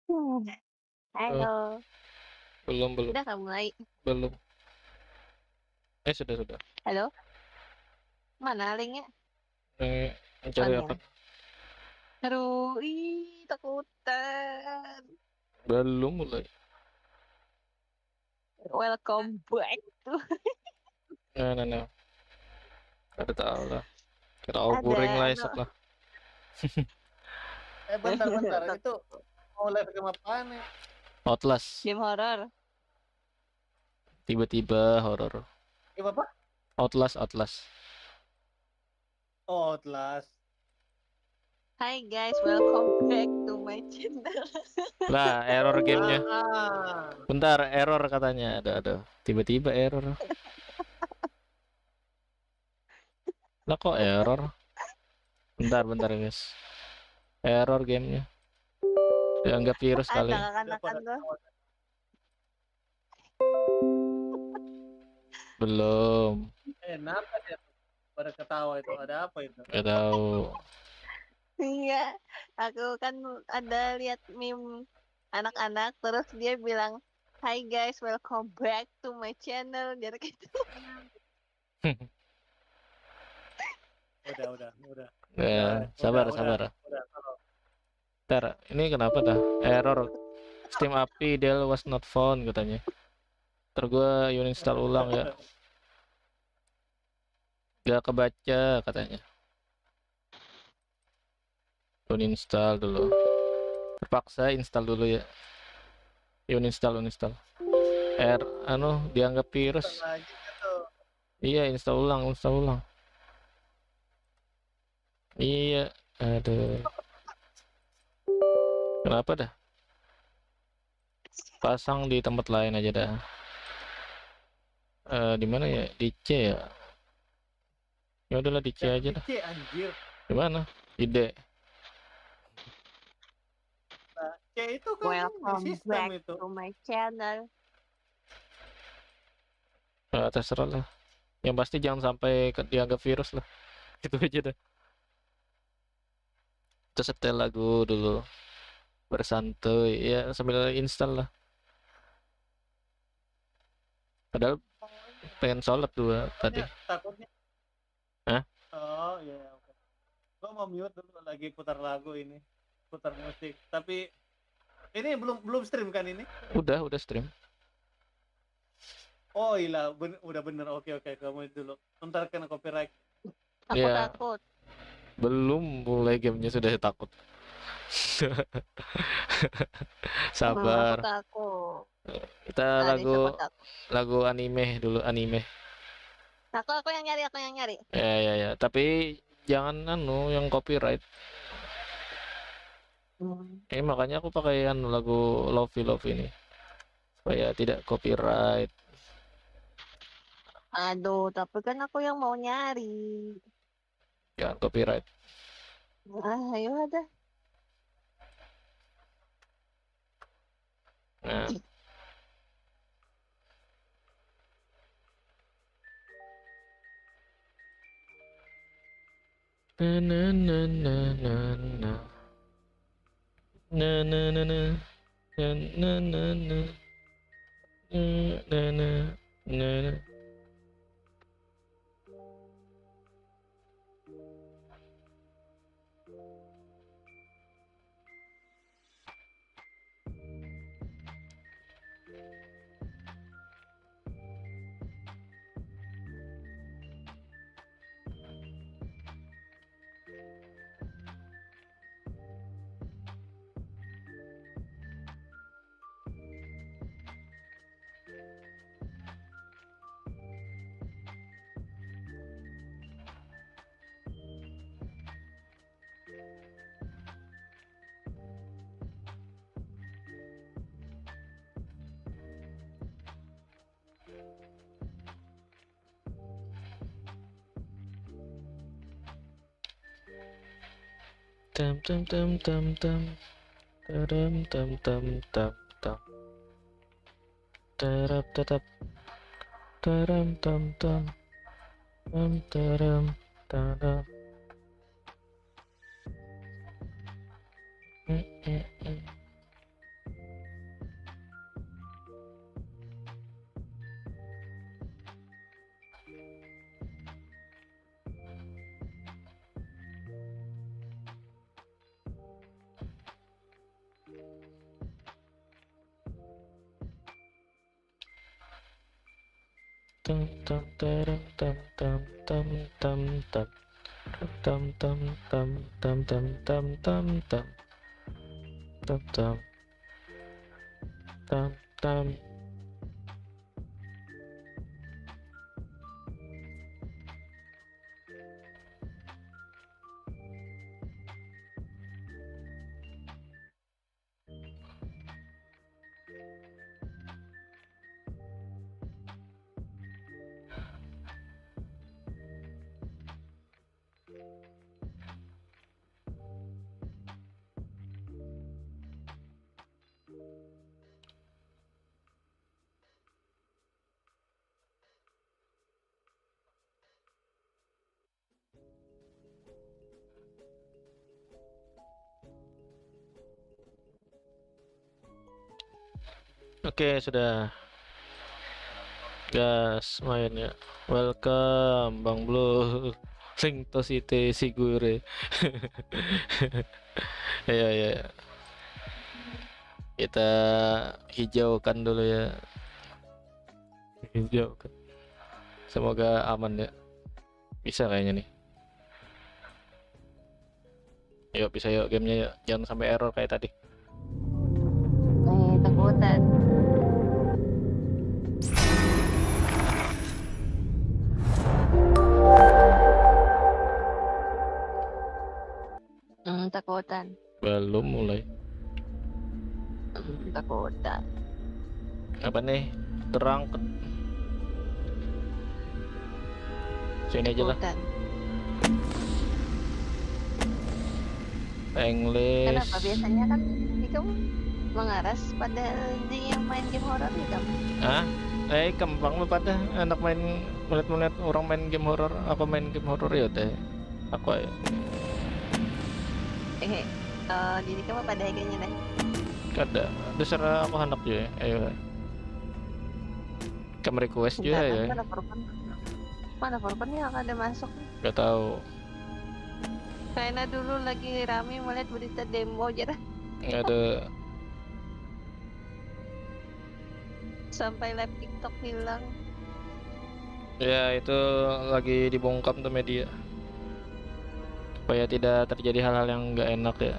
Hmm, Oh, Halo, belum, udah kamu mulai? belum. Sudah. Halo, mana linknya? Eh, Oh, mencari ini apa? nih. Aduh, takutan. Belum mulai. Welcome back tuh. Nah. Ada tahu lah. Kira Ada, boring lah anu, esok lah. Bentar. Itu mau live game apaan nih? Outlast. game horor. Tiba-tiba horor. Game apa? Outlast. Oh, Outlast. Hai guys, welcome back to my channel. Lah, error gamenya. Ah. Bentar, error katanya. Ada. Tiba-tiba error. Lah kok error? Bentar guys. Error gamenya. Dianggap virus Ada kali. Udah anak-anakan pada tuh. ketawa. Belum. Kenapa dia pada ketawa itu? Ada apa itu? Gak tahu. Iya, aku kan ada lihat meme anak-anak, terus dia bilang, Hai guys, welcome back to my channel. Dia gitu. Udah. Ya, sabar. Udah. Kalau Ntar, ini kenapa dah? Error. Steam API Dell was not found katanya. Ntar gue uninstall ulang ya. Gak kebaca katanya. Uninstall dulu. Terpaksa install dulu ya. Uninstall. Dianggap virus. lagi gitu. Iya, install ulang. Iya, aduh. Kenapa dah? Pasang di tempat lain aja dah. Di mana ya? Di C ya. Ya udahlah di C aja dah. C anjir. Di mana? Ide. Nah, C itu kan Welcome sistem back itu. to my channel. Terserah lah. Yang pasti jangan sampai dianggap virus lah. Itu aja dah. Kita setel lagu dulu. Bersantuy. Ya sambil install lah. Padahal pengen sholat dua tadi. Takutnya. Hah? Oh iya, oke. Gua mau mute dulu lagi putar lagu ini. Putar musik. Tapi ini belum stream kan ini? Udah stream. Oh iya, udah bener. Oke, kamu dulu. Ntar kena copyright. Aku Ya, takut. belum mulai gamenya sudah takut. Aku Sabar. takut. Kita Ada siapa takut. lagu anime dulu anime. Aku yang nyari. Ya. Tapi jangan yang copyright. Makanya aku pakai lagu Lovey ini supaya tidak copyright. Aduh, tapi kan aku yang mau nyari. Jangan copyright. Ayo ada. Nah. Na. Tam. Tam. Tarap tatap. Taram tam. Taram. Taram. tam tam taram tam tam tam tam tam tam tam tam tam tam tam tam tam tam tam tam tam. Oke, sudah gas main ya. Welcome Bang Blue. Sing to site sigure. Ya ya. Kita hijaukan dulu ya. Hijaukan. Semoga aman ya. Bisa kayaknya nih. Yuk bisa yuk gamenya yuk. Jangan sampai error kayak tadi. Takutan. Takutan. Belum mulai. Takutan. Apa nih? Terang ke... Sini aja lah. Takutan. English. Kenapa biasanya kan kamu mengaras pada di yang main game horor nih kamu? Ah? Kembang lu pada anak main melihat orang main game horor. Aku main game horor ya teh. Aku ya. Jadi kamu pada kayaknya deh. Kada. Terserah aku hendak juga. Ayo. Kamu request juga ya. Mana korbannya akan ada masuk? Gak tahu. Karena dulu lagi rame melihat berita demo aja dah. Nggak ada. Sampai live TikTok hilang. Ya itu lagi dibongkar tuh media. Supaya tidak terjadi hal-hal yang nggak enak ya.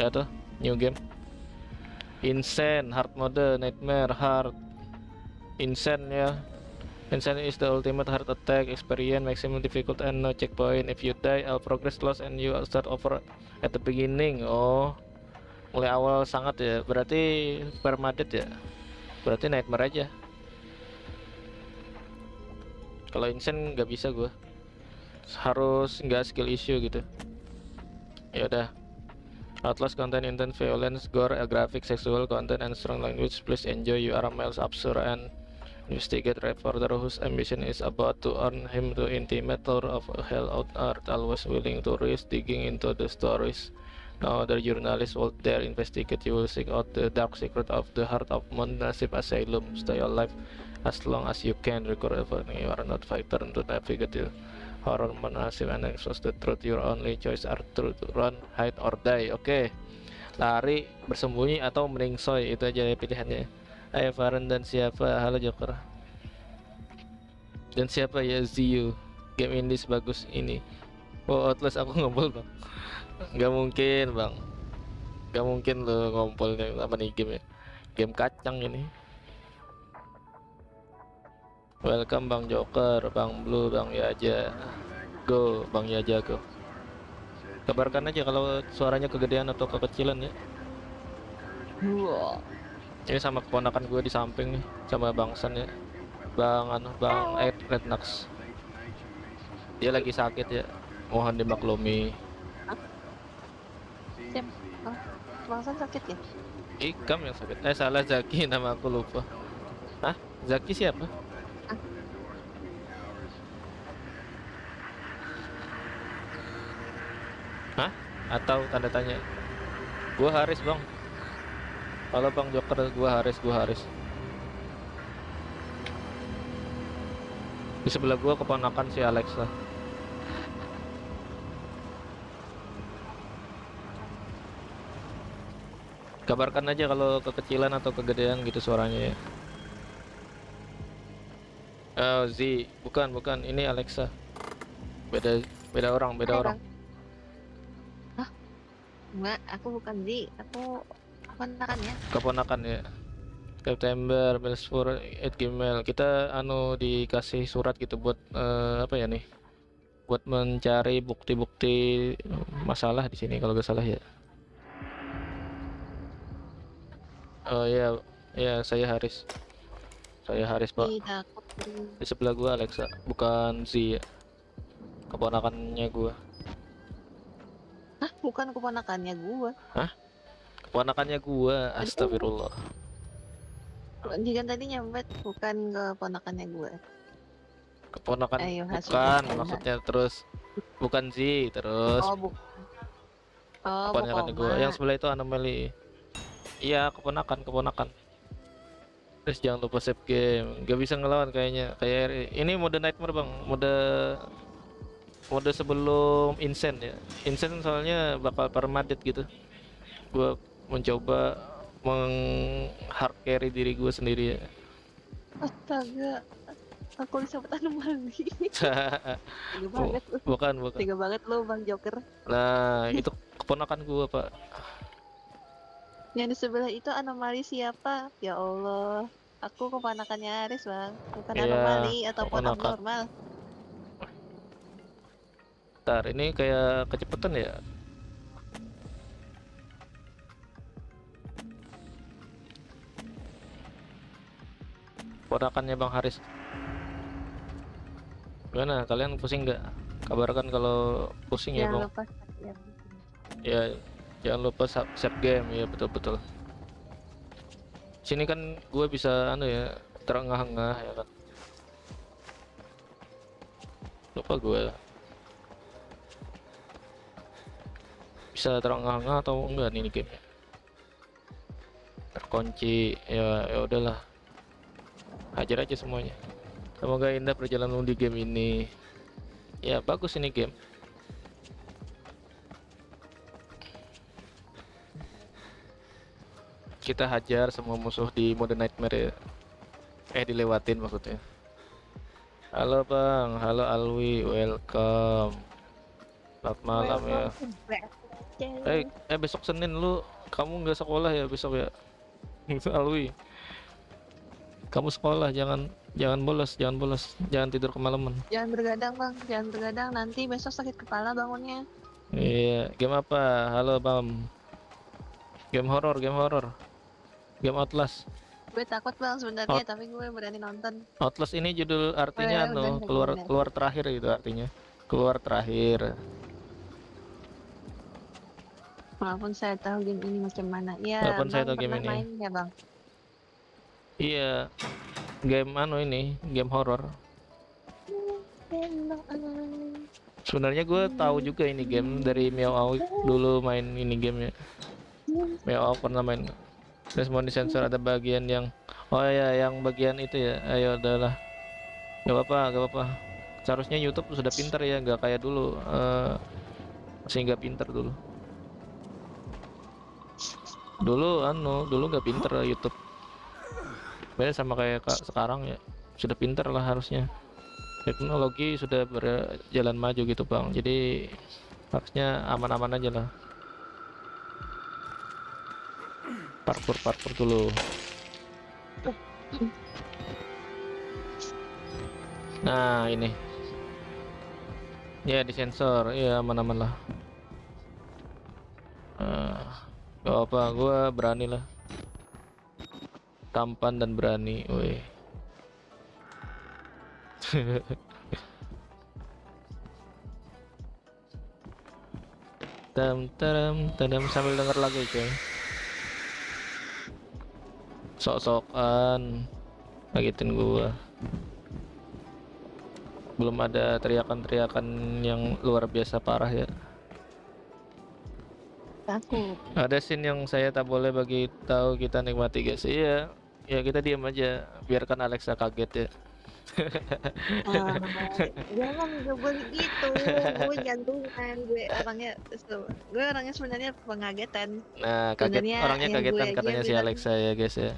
Ya tuh, new game. Insane, hard mode, nightmare, hard. Insane ya. Insane is the ultimate hard attack experience, maximum difficult and no checkpoint. If you die, all progress lost and you start over at the beginning. Oh, mulai awal sangat ya. Berarti permadeath ya. Berarti nightmare aja. Kalau insane nggak bisa gua. Harus nggak skill issue gitu. Ya udah. Outlast content intense violence, gore, graphic, sexual content, and strong language. Please enjoy. You are Miles absurd and investigate reporter whose ambition is about to earn him the intimate tour of hell on earth, always willing to risk digging into the stories. No other journalist will dare investigate. You will seek out the dark secret of the heart of Munasib Asylum. Stay alive as long as you can. Record everything. You are not fighter to navigate the horror Munasib and expose the truth. Your only choice are to run, hide, or die. Oke. Lari, bersembunyi, atau meningsoy. Itu aja pilihannya. Ayo Farhan dan siapa? Halo Joker. Dan siapa ya Ziyu? Game indie sebagus ini. Oh Outlast aku ngompol bang. Gak mungkin bang. Gak mungkin lo ngompolnya apa nih game ya. Game kacang ini. Welcome Bang Joker, Bang Blue, Bang Yaja. Go Bang Yaja go. Kabarkan aja kalau suaranya kegedean atau kekecilan ya. Wow. Ini sama keponakan gue di samping nih, sama Bang San ya. Bang Rednax. Dia lagi sakit ya. Mohon dimaklumi. Siap. Bangsan sakit ya? Ikam yang sakit. Salah Zaki, nama aku lupa. Hah? Zaki siapa? Hah? Atau tanda tanya? Gua Haris bang. Kalau Bang Joker gua Haris. Di sebelah gua keponakan si Alex lah. Kabarkan aja kalau kekecilan atau kegedean gitu suaranya ya. Oh, Z, bukan, ini Alexa. Beda beda orang, beda Hai, orang. Bang. Hah? Enggak, aku bukan Z. Aku keponakannya. Keponakan ya. September Belspur @gmail. Kita dikasih surat gitu buat apa ya nih? Buat mencari bukti-bukti masalah di sini kalau gak salah ya. Oh iya, ya saya Haris. Saya Haris, Pak. Ih, takut. Di sebelah gua Alexa, bukan Z ya. Keponakannya gua. Hah, bukan keponakannya gua. Hah? Keponakannya gua. Tadi Astagfirullah. Jika tadi nyampe bukan keponakannya gua. Keponakan Ayo, hasil bukan hasil. maksudnya, terus bukan Z, terus Oh, keponakan gua. Bokoma. Yang sebelah itu Anomali. Iya, keponakan. Terus jangan lupa save game. Gak bisa ngelawan kayaknya. Kayak ini mode nightmare, Bang. Mode sebelum Insane ya. Insane soalnya bakal permadeath gitu. Gua mencoba hard carry diri gua sendiri ya. Astaga, aku disebut anomali. Tega banget lu. bukan. Tega banget lu, Bang Joker. Nah, itu keponakan gua, Pak. Yang di sebelah itu anomali siapa? Ya Allah. Aku keponakannya Aris, Bang. Bukan Iya, anomali ataupun keponakan. abnormal. Ntar, ini kayak kecepatan ya. Keponakannya Bang Haris. Gimana? Kalian pusing nggak? Kabarkan kalau pusing ya, Jangan Bang. lupa ya. Ya, jangan lupa save game ya, betul. Sini kan gue bisa ya, terengah-engah ya kan. Lupa gue bisa terengah-engah atau enggak nih game. Terkunci ya udahlah. Hajar aja semuanya. Semoga indah perjalanan di game ini. Ya, bagus ini game. Kita hajar semua musuh di mode nightmare ya. Dilewatin maksudnya. Halo Bang, halo Alwi, welcome. Selamat malam ya. Besok Senin kamu nggak sekolah ya besok ya? Alwi, kamu sekolah, jangan bolos, jangan tidur kemalaman. Jangan bergadang, Bang. Jangan bergadang, nanti besok sakit kepala bangunnya. Iya, game apa? Halo Bam. Game horor. Game Outlast. Gue takut, Bang, sebenarnya, tapi gue berani nonton. Outlast ini judul artinya keluar terakhir gitu artinya. Keluar terakhir. Walaupun saya tahu game ini macam mana. Ya, Walaupun saya Bang tahu game pernah ini. main ya, Bang? Iya. Game ini, game horor. Sebenarnya gue tahu juga ini game dari Miao Aoi, dulu main ini gamenya. Miao Aoi pernah main. Terus mau disensor ada bagian yang yang bagian itu ya. Ayo udahlah. Gak apa-apa. Seharusnya YouTube sudah pintar ya, nggak kayak dulu. Masih nggak pintar dulu. Dulu nggak pinter YouTube. Beda sama kayak sekarang ya. Sudah pintar lah harusnya. Teknologi sudah berjalan maju gitu, Bang. Jadi harusnya aman-aman aja lah. Parkour dulu. Nah, ini. Ya, disensor. Iya, aman-aman lah. Gak apa, gue berani lah. Tampan dan berani, woi. Tadam sambil denger lagu coy. Sok-sokan ngagetin gua. Belum ada teriakan-teriakan yang luar biasa parah ya. Takut. Ada scene yang saya tak boleh bagi tahu, kita nikmati guys. Iya, ya kita diam aja, biarkan Alexa kaget ya. Ah, jangan gak boleh gitu. Gue jantungan, gue orangnya sebenarnya pengagetan. Nah, kaget Sebenarnya orangnya yang gue kagetan aja katanya si bilang, Alexa ya guys ya. Gak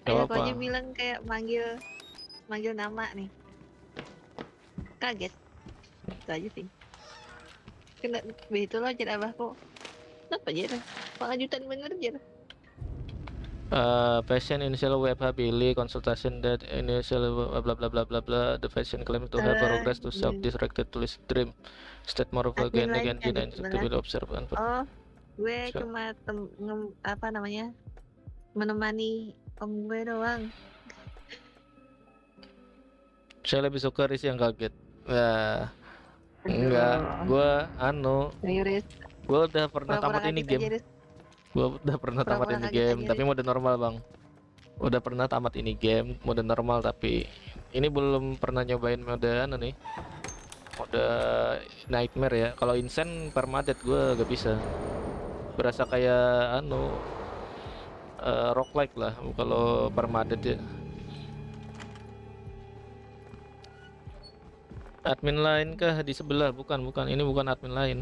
kayak aku apa-apa. aja bilang kayak manggil nama nih. Kaget. Itu aja sih. Kena begitu loh jadi abahku. Kenapa aja? Pengajutan bener aja. Patient initial web Billy consultation that initial blah blah blah blah blah. The patient claims to have progress to self-directed to his dream. State more of Admin again lain again kan di and to sebelah. will observe and Oh, gue So- cuma apa namanya, menemani om gue doang. saya lebih suka Riz yang kaget. Ya, enggak, gua Riz, gua udah pernah pura-pura tamat ini kaget aja, game. Riz. Gua udah pernah tamat Pura-pura ini kaget game, aja, tapi Riz. mode normal bang. Udah pernah tamat ini game, mode normal tapi ini belum pernah nyobain mode nih. Mode nightmare ya. Kalau insane permadeath gua gak bisa. Berasa kayak roguelike lah kalau permadeath ya. Admin lain kah di sebelah? Bukan, ini bukan admin lain.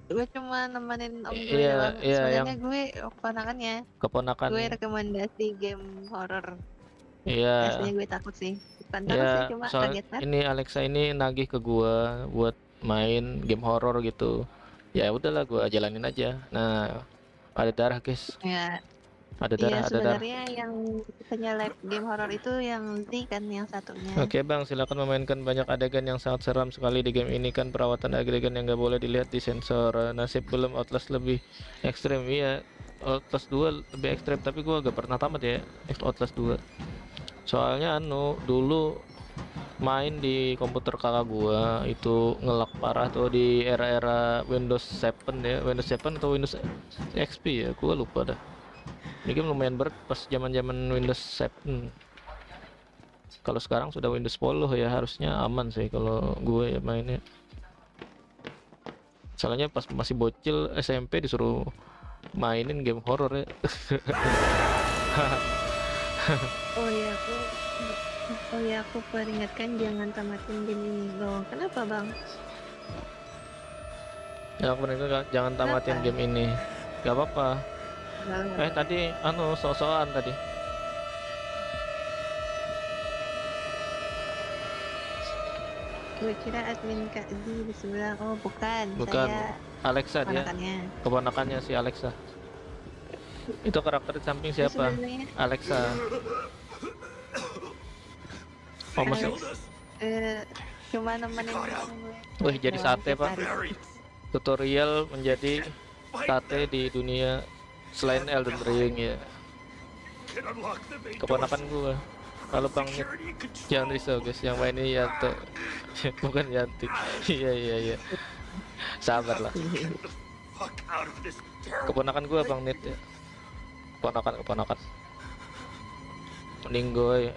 Gue cuma nemenin om gue Iya, doang. iya yang Sebenarnya gue keponakannya. keponakan. Gue rekomendasi game horor. Iya. Aslinya gue takut sih. Bukan takut sih, Ya, cuma soal kaget kan. ini Alexa ini nagih ke gua buat main game horor gitu. Ya udahlah gua jalanin aja. Nah, ada darah, guys. Ya, Ada iya darah, ada darah. sebenarnya yang penyelip game horor itu yang Z kan yang satunya. Oke, Bang, silakan memainkan banyak adegan yang sangat seram sekali di game ini kan perawatan adegan yang nggak boleh dilihat di sensor. Nasib belum Outlast lebih ekstrem. Iya, Outlast 2 lebih ekstrem tapi gua gak pernah tamat ya Outlast 2. Soalnya dulu main di komputer kakak gua itu ngelak parah tuh di era-era Windows 7 ya, Windows 7 atau Windows XP ya, gua lupa dah. Ini game lumayan berat pas zaman-zaman Windows 7. Kalau sekarang sudah Windows 10 ya harusnya aman sih kalau gue ya mainnya. Soalnya pas masih bocil SMP disuruh mainin game horor ya. Oh ya, aku peringatkan jangan tamatin game ini loh. Kenapa bang? Ya aku bener jangan tamatin game ini. Gak apa-apa. Tadi so-soan tadi. Gue kira admin Kak Z di sebelah. Oh bukan. Bukan. Saya Alexa dia. keponakannya. Keponakannya si Alexa. Itu karakter di samping siapa? Sebenarnya, Alexa. Oh masih. cuma nemenin gue. Wih jadi sate pak. Tutorial menjadi sate di dunia selain Elden Ring ya. Keponakan gua. Kalau Bang Nit, jangan risau guys, yang main ini Yanto. Bukan Yanti. Iya. Sabar lah. Keponakan gua Bang Nit ya. Keponakan. Mending gue.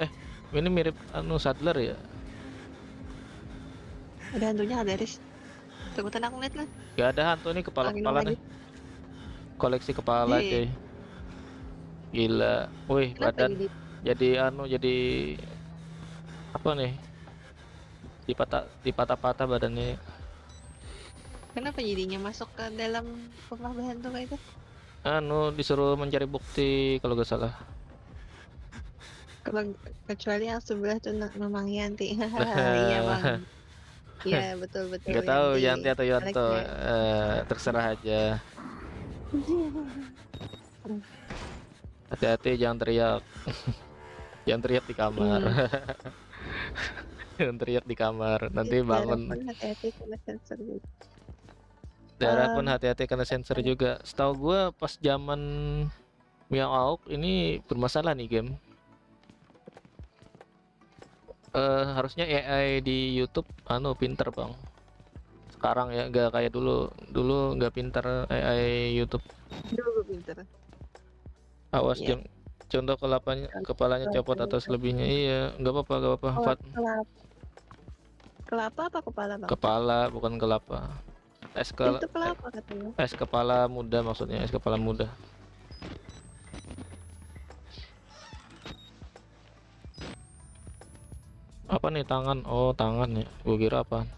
Ini mirip Sadler ya. Ada hantunya ada Riz. Tungguin aku liat lah. Gak ada hantu nih, kepala nih. Koleksi kepala cuy. Gila. Wih, Kenapa badan gini? jadi apa nih? Dipatah-patah badannya. Kenapa jadinya masuk ke dalam rumah hantu kayak itu? Disuruh mencari bukti kalau gak salah. Kecuali yang sebelah tuh memang Yanti. Iya bang. Iya betul. Gak tahu Yanti atau Yanto. Terserah aja. Hati-hati jangan teriak. Jangan teriak di kamar. Jangan teriak di kamar, nanti bangun. Darah pun hati-hati karena sensor juga. Setahu gue pas zaman Miao Auk ini bermasalah nih game. Harusnya AI di YouTube pinter bang. Sekarang ya nggak kayak dulu nggak pinter AI YouTube. Dulu pinter. Awas jam. Contoh kepalanya copot atau selebihnya. Iya, nggak apa-apa. Kelapa apa kepala bang? Kepala bukan kelapa. Itu kelapa katanya. Es kepala muda maksudnya, es kepala muda. Apa nih tangan? Oh tangan ya. Gue kira apa?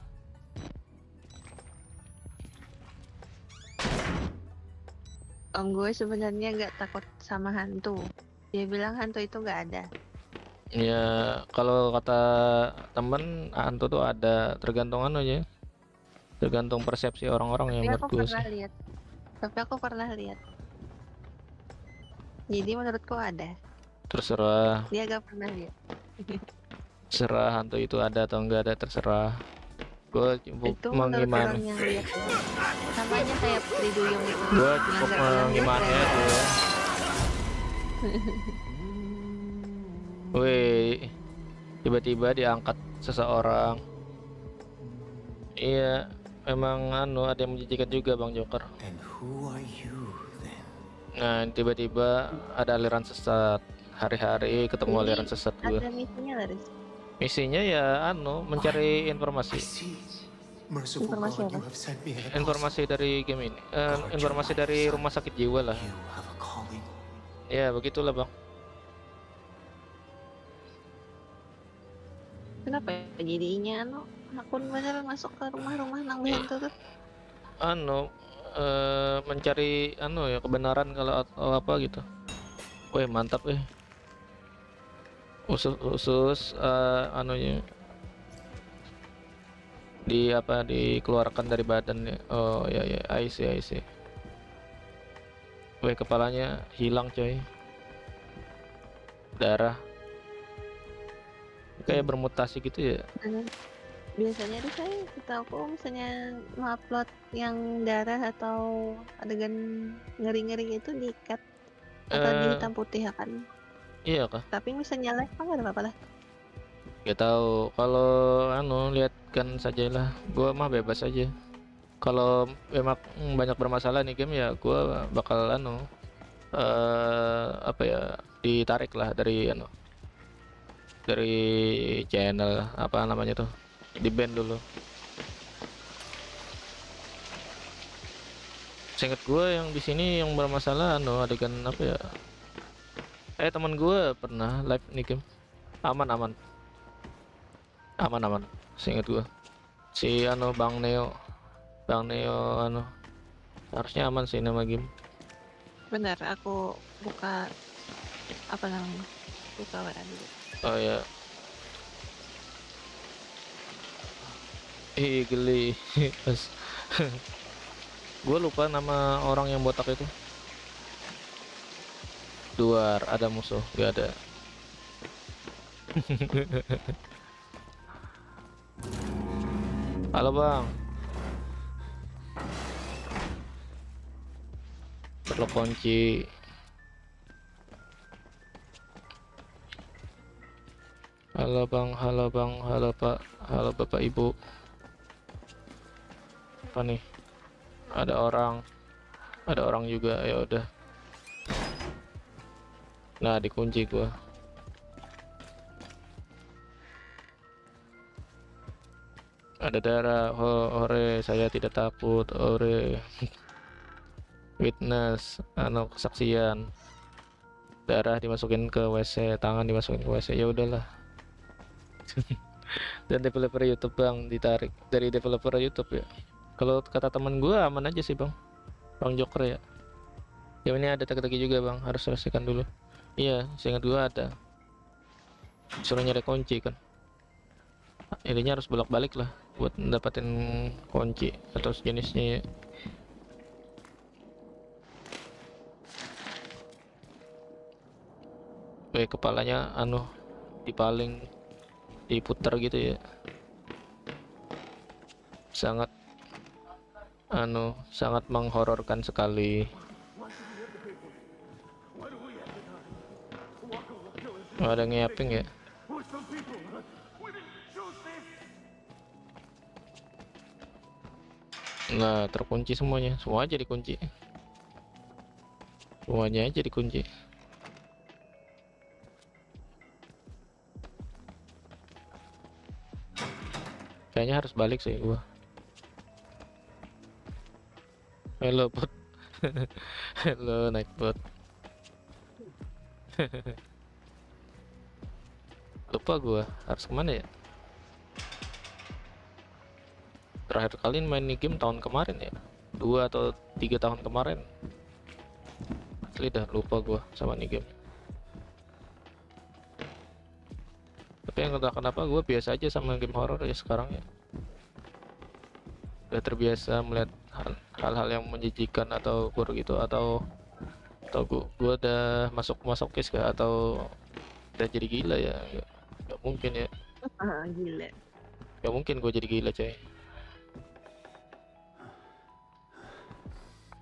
Om gue sebenarnya nggak takut sama hantu. Dia bilang hantu itu nggak ada. Ya kalau kata temen hantu tuh ada, tergantung aja. Tergantung persepsi orang-orang ya Tapi menurut aku gue pernah sih. lihat. Tapi aku pernah lihat. Jadi menurutku ada. Terserah, Dia gak pernah lihat. terserah hantu itu ada atau enggak ada, terserah. Gue cukup Itu menurut mengimani. orang yang lihat ya. Sama aja kayak Putri Duyung itu. Gue Yang cukup nggak pernah lihat mengimani dan aja. Wih, tiba-tiba diangkat seseorang. Iya, memang ada yang menjijikan juga Bang Joker. And who are you then? Nah, tiba-tiba ada aliran sesat. Hari-hari ketemu Jadi aliran sesat gue. ada misinya lah, Riz. Misinya ya mencari I informasi. see. Merciful Informasi God, apa? you have sent me an apostle. Informasi dari game ini. Informasi dari rumah sakit jiwa lah. You have a calling. Ya, begitulah, Bang. Kenapa ya jadinya akun bener masuk ke rumah-rumah nang hantu tuh? Mencari ya kebenaran kalau atau apa gitu. Wih, mantap usus anunya dikeluarkan dari badannya. Oh ya ya, I see. Wih, kepalanya hilang coy. Darah kayak bermutasi gitu ya. Dan biasanya tuh saya setahu aku misalnya upload yang darah atau adegan ngeri-ngeri itu di-cut atau Eh, hitam putih ya kan. iya kah? Tapi misalnya live kan nggak ada apa-apa lah. Gak tahu. Kalau lihatkan saja lah. Gua mah bebas aja. Kalau memang banyak bermasalah nih game ya, gua bakal apa ya, ditarik lah dari channel apa namanya tuh, di ban dulu. Seingat gue yang di sini yang bermasalah adegan apa ya, teman gue pernah live nih game, aman seingat gue si Bang Neo harusnya aman sih nama game. Bener, aku buka apa namanya? Buka WA dulu. Oh ya, geli. Gue lupa nama orang yang botak itu. Luar ada musuh, gak ada. Halo bang, perlu kunci. Halo bang, halo pak, halo bapak ibu. Apa nih? Ada orang juga, ya udah. Nah, dikunci gua. Ada darah. Ore, saya tidak takut. Ore. Witness, kesaksian. Darah dimasukin ke WC, tangan dimasukin ke WC. Ya udahlah. Dan developer YouTube bang, ditarik dari developer YouTube ya. Kalau kata teman gua aman aja sih bang, Bang Joker ya. Ya ini ada teka-teki juga bang, harus selesaikan dulu. Iya, seingat gua ada. Suruh nyari kunci kan. Intinya harus bolak-balik lah buat dapetin kunci atau sejenisnya ya. Kepalanya dipaling, diputar gitu ya. Sangat sangat menghororkan sekali. Ada nge-yapping ya. Nah, terkunci semuanya. Semua aja dikunci. Semuanya aja dikunci. Kayaknya harus balik sih gua. Hello bot. Hello Nightbot. Lupa gua harus kemana ya. Terakhir kali main nih game tahun kemarin ya, 2 atau 3 tahun kemarin. Asli dah lupa gua sama nih game. Tapi yang entah kenapa gua biasa aja sama game horror ya sekarang ya. Udah terbiasa melihat hal-hal yang menjijikan atau gore gitu, atau gua udah masuk masokis kah, atau udah jadi gila ya. Nggak mungkin ya, Gila. nggak mungkin gua jadi gila coy.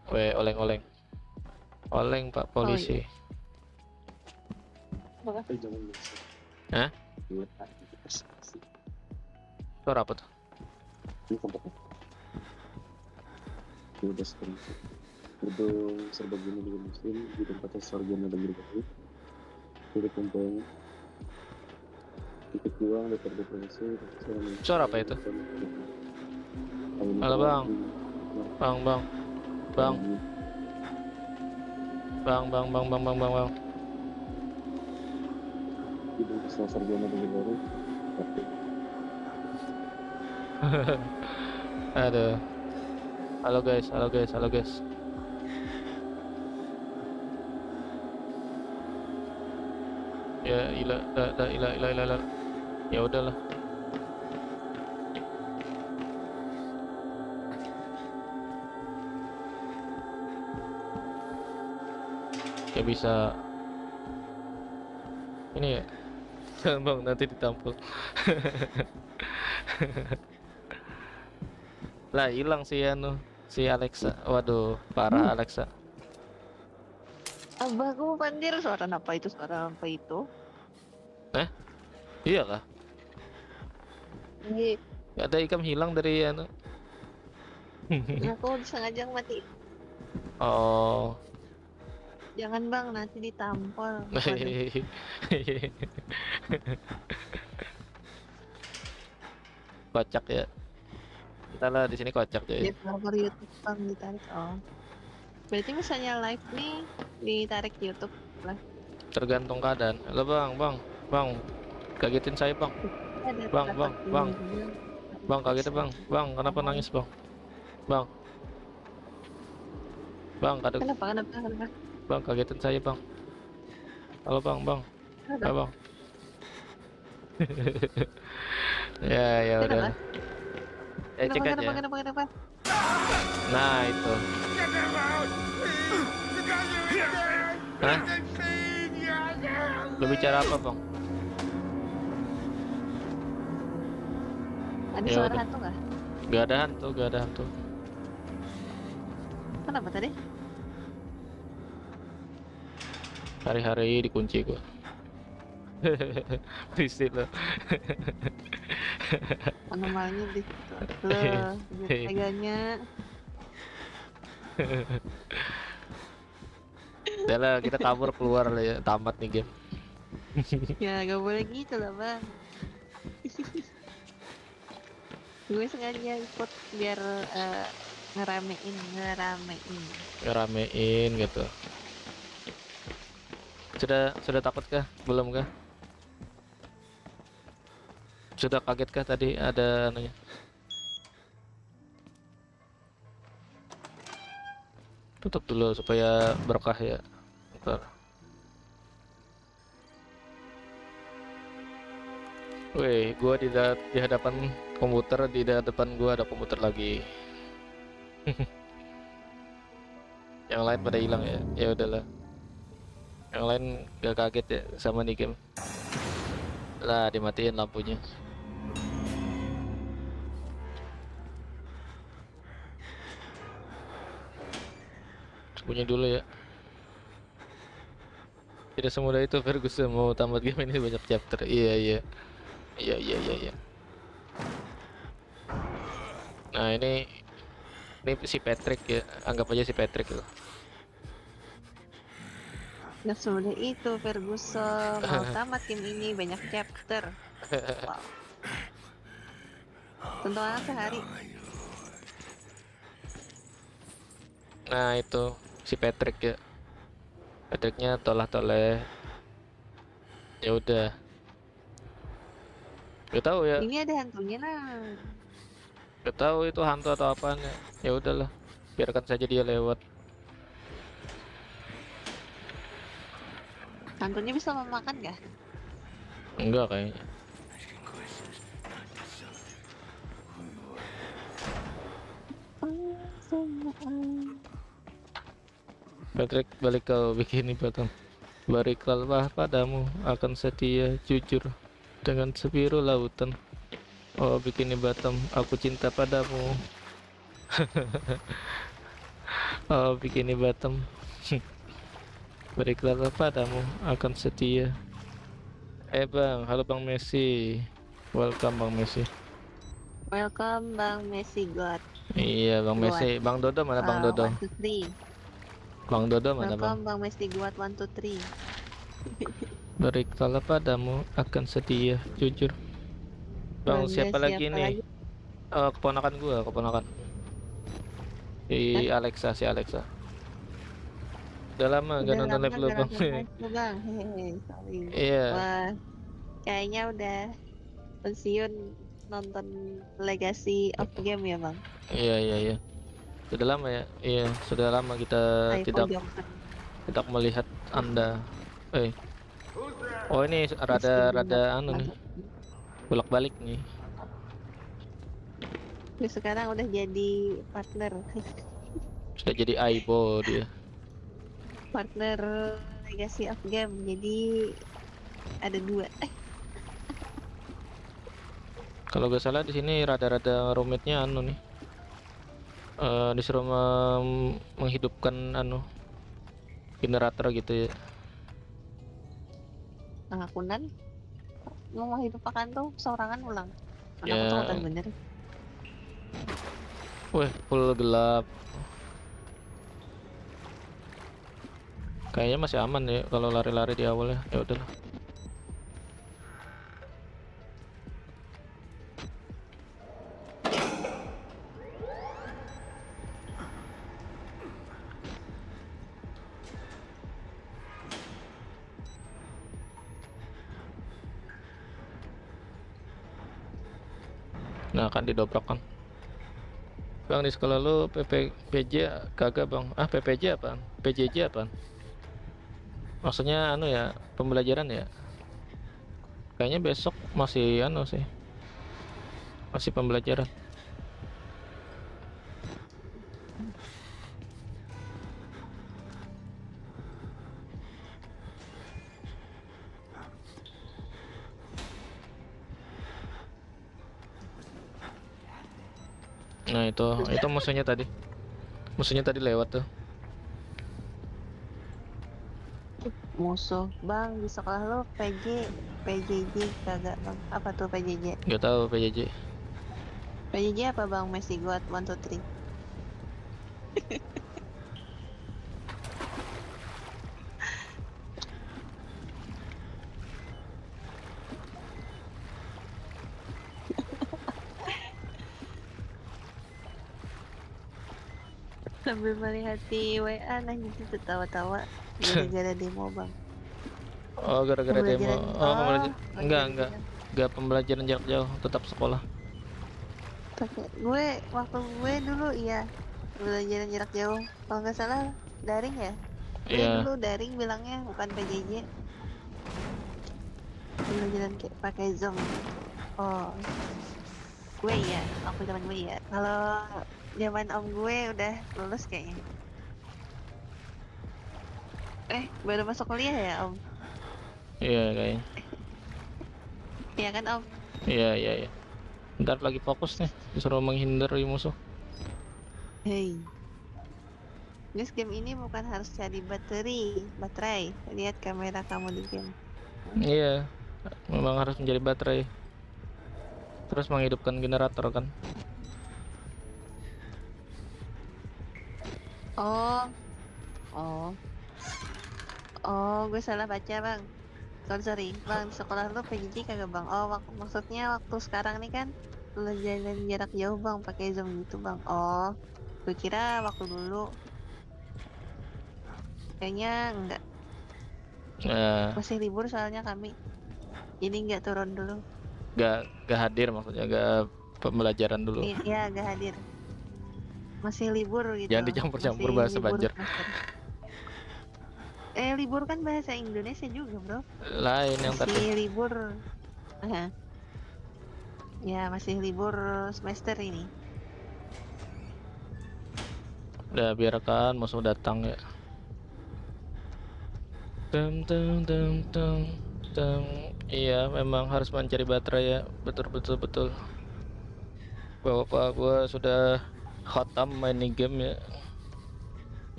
Weh, oleng pak polisi. Makasih. Jangan biasa. Hah? Buat aktivitas. Suara apa tuh? Ini kompetisi. Udah sering. Gedung serbaguna dengan muslim di tempatnya sarjana dan berbagai. Dari kumpulnya. Titik uang dan terdepresi. Suara apa itu? Halo bang. Bang. Gedung sarjana dan berbagai. Aduh. Halo guys. Ya ilah. Ya udahlah. Ya bisa. Ini ya. Jangan bang, nanti ditampol. Lah hilang si Alexa. Waduh, parah Alexa. Abahku pandir suara apa itu? Iya kah? Iya, Gak ada ikam hilang dari aku sengaja mati. Oh. Jangan bang, nanti ditampol. Waduh. Kocak ya. Kita lah di sini kocak Dia ya. cover YouTube bang ditarik. Oh. Berarti misalnya live nih ditarik YouTube lah. Tergantung keadaan. Halo bang. Kagetin saya bang. Ada Bang, dapat bang. ini juga. Bang kaget bang. Bang kenapa nangis bang? Bang. Bang kadang. Kenapa? Bang kagetin saya bang. Halo bang. Kenapa? Halo bang. Ya udah. Cek aja. Kenapa? Nah itu. Hah? Lu bicara apa bang? Ada Ya suara udah. hantu nggak? Gak ada hantu. Kenapa tadi? Hari-hari dikunci gua. Berisik lo. Anomalinya di situ. Loh, teganya. Udah lah, kita kabur keluar lah ya, tamat nih game. Ya gak boleh gitu lah bang. Gue sengaja ikut biar ngeramein. Ngeramein gitu. Sudah takut kah? Belum kah? Sudah kaget kah tadi ada anunya? Tutup dulu supaya berkah ya. Bentar. Wih, gua di hadapan komputer, di hadapan gua ada komputer lagi. Yang lain pada hilang ya. Ya udahlah. Yang lain gak kaget ya sama nih game. Lah dimatiin lampunya. Punya dulu ya. Tidak semudah itu Ferguson mau tamat game ini banyak chapter. Iya. Nah ini si Patrick ya, anggap aja si Patrick itu. Gak semudah itu Ferguson. Mau tamat game ini banyak chapter. Wow. Tontonan sehari. Nah itu si Patrick ya. Patricknya toleh. Ya udah. Gak tahu ya. Ini ada hantunya nah. Gak tahu itu hantu atau apaan ya. Ya udahlah, biarkan saja dia lewat. Hantunya bisa memakan gak? Enggak kayaknya. Patrick, balik kau bikini bottom. Berikallah padamu akan setia jujur dengan sebiru lautan. Oh bikini bottom, aku cinta padamu. Oh bikini bottom. Berikallah padamu akan setia. Bang, halo Bang Messi. Welcome Bang Messi. Welcome Bang Messi God. Iya Bang God. Messi. Bang Dodo mana Bang Dodo? 1, 2, 3. Bang Dodo mana Bang? Welcome Bang Messi God 1, 2, 3. Berikanlah padamu akan setia jujur. Bang Bangga siapa lagi siapa nih? lagi? Keponakan gua, keponakan. Si Alexa, si Alexa. Udah lama gak Udah nonton lama live lu gak Bang. nonton live lu, Bang. Hehe, sorry. Iya, Wah, kayaknya udah pensiun nonton Legacy of Game ya, Bang. iya. Sudah lama ya. Iya, sudah lama kita iPhone tidak Joker. tidak melihat Anda. Oh ini Miskin banget. rada anu nih, bolak-balik nih. Terus sekarang udah jadi partner. Sudah jadi Aibo dia. Partner Legacy of Game. Jadi ada 2. Kalau gak salah di sini rada-rada rumitnya anu nih. Disuruh menghidupkan anu generator gitu ya. Pengakunan mau hidup akan tuh seorangan ulang. Mana Ya. aku tahu kan bener. Wih, full gelap. Kayaknya masih aman ya kalau lari-lari di awal ya. Ya udahlah. Nah, akan didobrak kan. Bang di sekolah lu PPJ kagak Bang? Ah PPJ apaan? PJJ apaan? Maksudnya anu ya, pembelajaran ya? Kayaknya besok masih anu sih. Masih pembelajaran. Nah itu musuhnya tadi. Musuhnya tadi lewat tuh. Musuh Bang di sekolah lo PJJ kagak Bang? Apa tuh PJJ? Gak tahu PJJ. PJJ apa Bang Messi God 1, 2, 3? Sambil melihat di WA nah gitu tertawa-tawa gara-gara demo Bang. Oh gara-gara demo. Pembelajaran- Oh pembelajaran. Enggak. pembelajaran. Enggak pembelajaran jarak jauh, tetap sekolah. Pakai waktu gue dulu iya pembelajaran jarak jauh. Kalau nggak salah daring ya. Gue Iya. dulu daring bilangnya bukan PJJ. Pembelajaran kayak pakai Zoom. Oh. Gue iya, aku zaman gue iya. Kalau zaman om gue udah lulus kayaknya. Baru masuk kuliah ya om? Iya kayaknya. Iya kan om? Iya. Ntar lagi fokus nih, disuruh menghindari musuh. Hei. Guys, game ini bukan harus cari baterai. Lihat kamera kamu di game. Iya, memang harus menjadi baterai. Terus menghidupkan generator kan. Oh, gue salah baca bang. Sorry, bang di sekolah lu PJJ kagak bang? Oh, maksudnya waktu sekarang nih kan pelajaran jarak jauh bang, pakai Zoom gitu bang. Oh, gue kira waktu dulu. Kayaknya enggak, Nah, masih libur soalnya kami. Jadi nggak turun dulu. gak hadir maksudnya, gak pembelajaran dulu. Iya, gak hadir. Masih libur gitu. Jangan dicampur-campur Masih bahasa libur Banjar. semester. Libur kan bahasa Indonesia juga, bro. Lain yang tadi. Masih libur. Aha. Ya, masih libur semester ini. Udah biarkan musuh datang ya. Tung tung tung tung tung. Iya, memang harus mencari baterai ya. Betul. Bapak gua sudah khatam main game ya.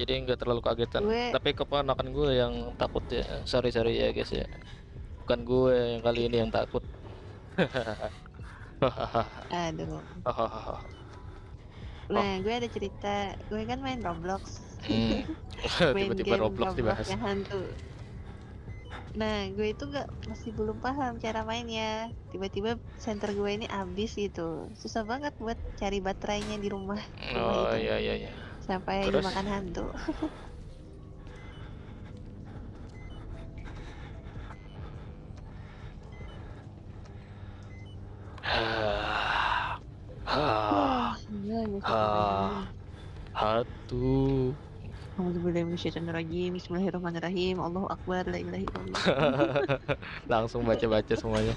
Jadi nggak terlalu kagetan. Gue Tapi keponakan gue yang takut ya. Sorry ya guys ya. Bukan gue yang kali ini yang takut. aduh. Nah, gue ada cerita. Gue kan main Roblox. Main Tiba-tiba game Roblox dibahas. yang hantu. Nah, gue itu masih belum paham cara mainnya. Tiba-tiba center gue ini habis gitu. Susah banget buat cari baterainya di rumah Oh itu. iya. Sampai Terus? dimakan hantu. Wah, gila, Hatu. Bismillahirrahmanirrahim. Allahu Akbar, la ilaha illallah. Langsung baca semuanya.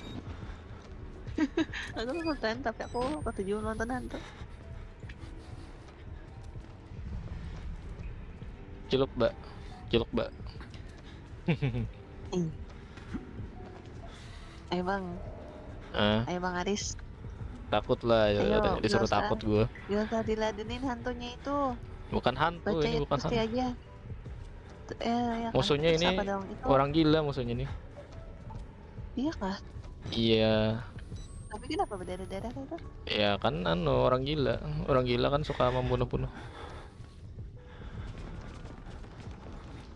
Aku nonton, tapi aku ketujuh nonton hantu. Ciluk mbak. Ayo bang, Ah, ayo bang Aris. takut lah ya. Ayo, Disuruh nggak usah. takut gue. Gak usah diladenin hantunya itu. Bukan hantu, Baca ini itu bukan pasti hantu. aja. Ya kan, Musuhnya terus ini apa dong? Itu orang gila musuhnya nih. iya kah? Iya. Tapi kenapa berdarah-darah itu? Ya kan orang gila. Orang gila kan suka membunuh-bunuh.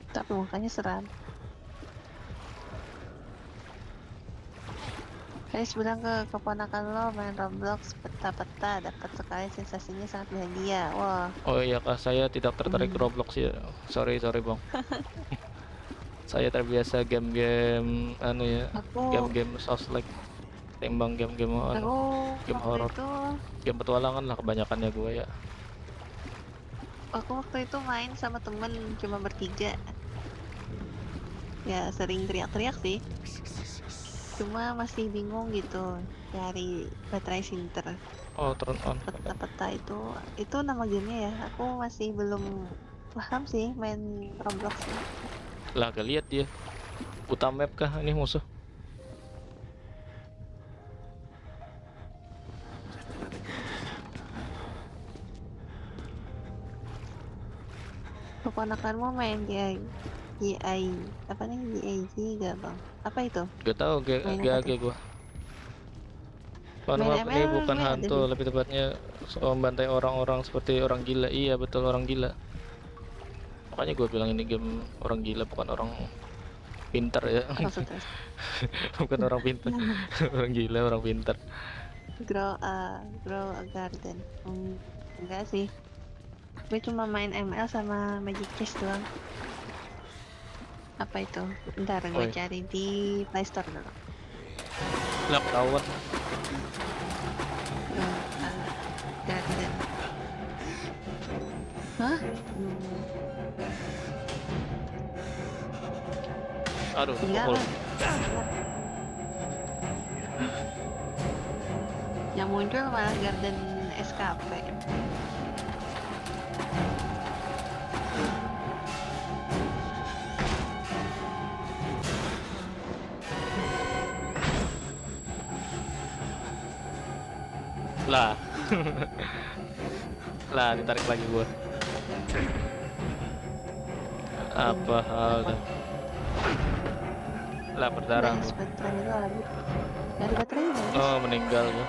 Tapi mukanya seram. Aris bilang ke keponakan lo main Roblox peta-peta dapat sekali sensasinya sangat bahagia. Wah, Oh iya kak, saya tidak tertarik Roblox ya. Sorry bang. Saya terbiasa game-game anu ya, aku game-game Souls-like, timbang game-game anu, game waktu horror, itu game petualangan lah kebanyakannya gue ya. aku waktu itu main sama temen cuma bertiga. Ya sering teriak-teriak sih. Cuma masih bingung gitu cari baterai sinter. Oh turn on. Peta-peta itu nama gamenya ya. Aku masih belum paham sih main Roblox. Lah gak lihat dia. Utama map kah ini musuh? Keponakanmu main GI apa nih GIG gak bang? Apa itu? Gak tau Main apa GAG tuh? gue. Fun Main map ini ML bukan gue ada hantu, sih. lebih tepatnya membantai orang-orang seperti orang gila. Iya betul orang gila. Makanya gue bilang ini game orang gila bukan orang pintar ya. Maksudnya Bukan orang pintar. Orang gila orang pintar. grow a garden. Enggak sih. Gue cuma main ML sama Magic Chess doang. Apa itu? Bentar gue Oi. cari di Play Store dulu. Lah ketahuan. Grow a garden. Hah? Aduh, Enggak pukul. lah. Yang muncul malah Garden SKP. Lah. Lah ditarik lagi gua. Apa hal dah. Lah berdarah Nice, gua. baterai itu habis. Gak ada baterai habis. Oh meninggal gua.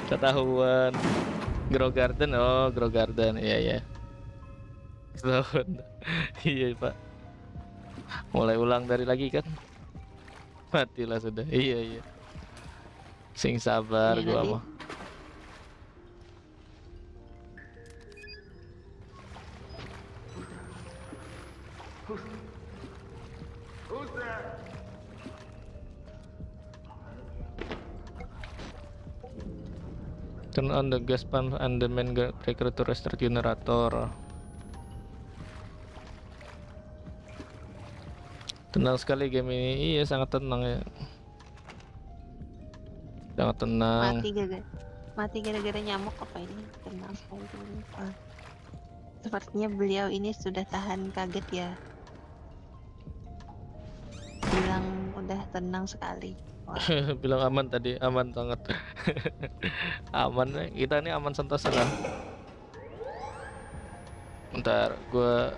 Ketahuan. Grow Garden, oh Grow Garden, iya. Ketahuan. Iya pak. Mulai ulang dari lagi kan? Matilah sudah. Iya. Sing sabar Iya, gua nanti. mah. Turn on the gas pump and the main breaker to restart generator. Tenang sekali game ini. Iya, sangat tenang ya. Sangat tenang. Mati gara-gara nyamuk apa ini? Tenang sekali. Ah, sepertinya beliau ini sudah tahan kaget ya. Bilang udah tenang sekali. Wah, Bilang aman tadi, aman banget. Aman, kita ini aman sentosa kan. Bentar, gua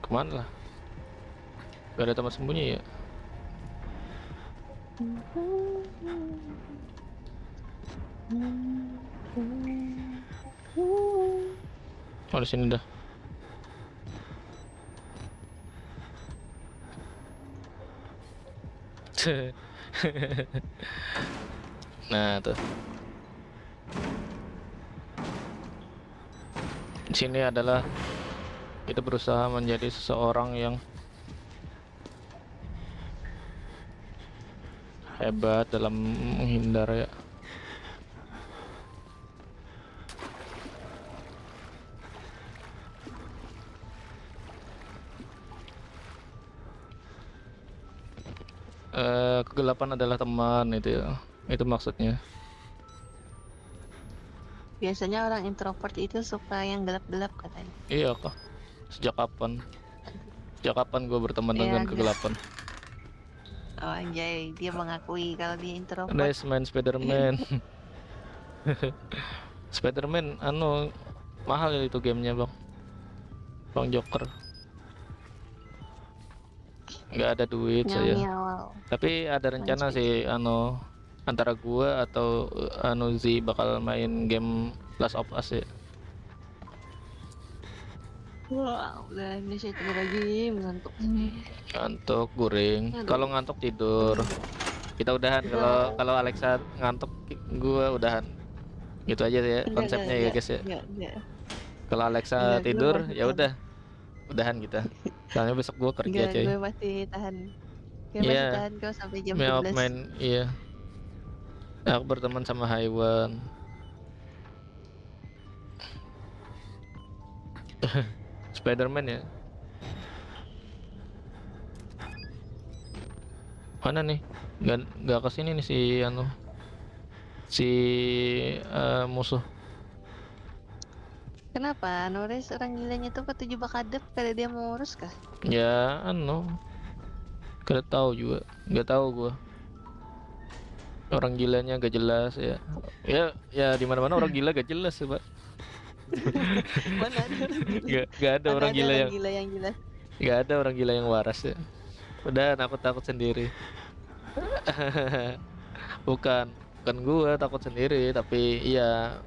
kemana lah? Gak ada tempat sembunyi ya? Oh, di sini dah. Nah, tuh. Di sini adalah kita berusaha menjadi seseorang yang hebat dalam menghindar ya. Kegelapan adalah teman itu ya. Itu maksudnya. biasanya orang introvert itu suka yang gelap-gelap katanya. Iya kah? Sejak kapan? Sejak kapan gue berteman Iya, dengan enggak. kegelapan? Oh anjay, dia mengakui kalau dia introvert. Nice main Spider-Man. Spider-Man anu mahal ya itu gamenya bang. Bang Joker. Nggak ada duit saya. Nyawal. Tapi ada rencana Main sih anu antara gua atau anu Z bakal main game Last of Us ya. Wah, udah ini saya tunggu lagi mengantuk. Ngantuk guring. Aduh. Kalau ngantuk tidur. Kita udahan kalau Alexa ngantuk gua udahan. Gitu aja ya konsepnya ya guys ya. Enggak. Kalau Alexa Enggak, tidur gua ya udah. Udahan kita. Soalnya besok gua kerja Enggak, coy. gue masih tahan. Gue Iya. masih tahan kau sampai jam Main 11. main iya. Aku berteman sama Haiwan. Spider-Man ya. Mana nih? Gak kesini nih si anu. Si musuh. Kenapa? Nores orang gilanya tuh ketujuh bakadep karena dia mau urus kah? Ya anu. Gak tahu juga. Gak tahu gua. Orang gilanya gak jelas ya. Ya di mana-mana orang gila gak jelas ya, Pak. Mana ada orang gila? Gak ada Mana orang ada gila orang yang gila yang jelas. Gak ada orang gila yang waras ya. Udah takut sendiri. bukan gua takut sendiri, tapi iya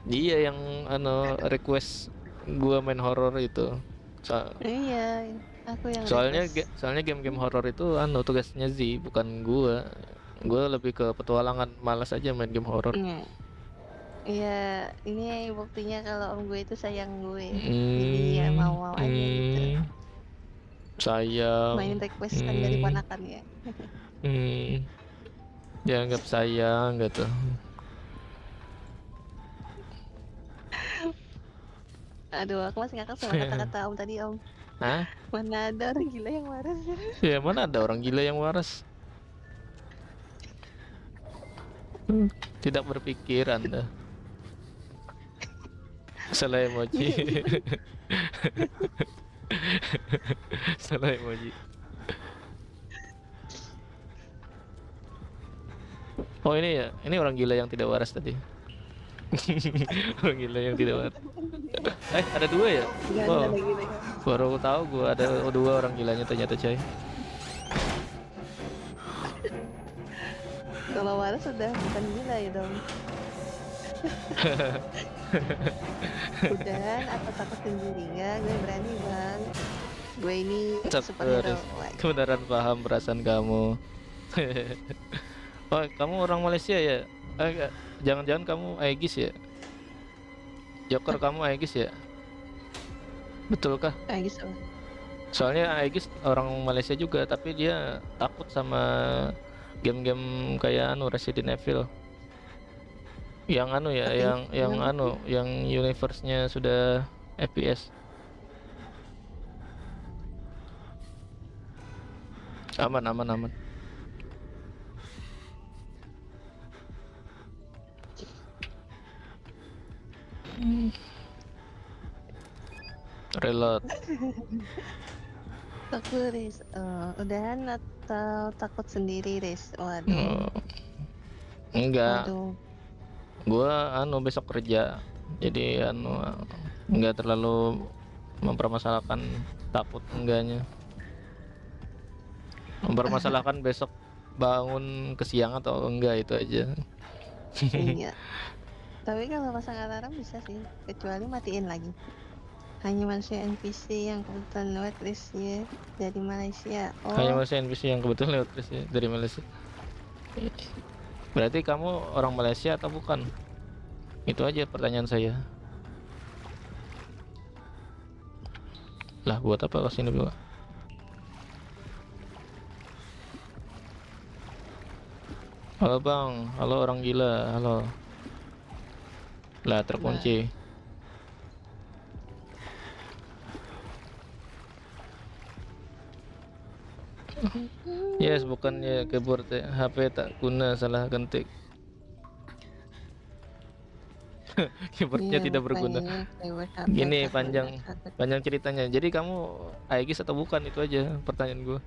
dia yang request gua main horror itu. Iya, aku yang Soalnya request. soalnya game-game horror itu tugasnya Z, bukan gua. Gua lebih ke petualangan, malas aja main game horror. Iya. Iya, ini buktinya kalau om gue itu sayang gue. Jadi ya mau aja gitu. Sayang. Main requestan dari ponakan ya. Dianggap sayang gitu. Aduh, aku masih ngakak sama kata-kata om tadi om. Hah? Mana ada orang gila yang waras. Ya mana ada orang gila yang waras. Tidak berpikir Anda. Salah emoji. Salah emoji. Oh ini ya, ini orang gila yang tidak waras tadi. Orang gila yang tidak waras. Ada dua ya? Gak Wow, ada gila. baru tahu gua ada dua orang gilanya ternyata coy. Kalau waras sudah bukan gila ya dong. Udah, apa takut sendiri enggak? Gue berani bang. Gue ini superhero. Wah, Kebenaran paham perasaan kamu. Oh, kamu orang Malaysia ya? Jangan-jangan kamu Aegis ya? Joker kamu Aegis ya? Betulkah? kayak gitu. Soalnya Aegis orang Malaysia juga, tapi dia takut sama game-game kayak Resident Evil. Yang anu ya, Tapi yang anu, yang universe-nya sudah FPS. Aman, aman, aman. Reload. takut Riz. Udahan atau takut sendiri Riz? Waduh. Oh, enggak, Waduh. gua anu besok kerja. Jadi anu enggak terlalu mempermasalahkan takut enggaknya. Mempermasalahkan besok bangun kesiangan atau enggak itu aja. Iya. Tapi kalau pasang alarm bisa sih, kecuali matiin lagi. Hanya manusia NPC yang kebetulan lewat Riz ya dari Malaysia. Hanya Oh, masih NPC yang kebetulan lewat terus ya dari Malaysia. Berarti kamu orang Malaysia atau bukan? Itu aja pertanyaan saya. Lah buat apa kesini juga? Halo bang, halo orang gila, halo. Lah terkunci. Yes, bukannya keyboard HP tak guna, salah ketik. Keyboardnya iya, tidak berguna. makanya keyword HP Gini tak panjang guna. panjang ceritanya. Jadi kamu Aegis atau bukan, itu aja pertanyaan gua.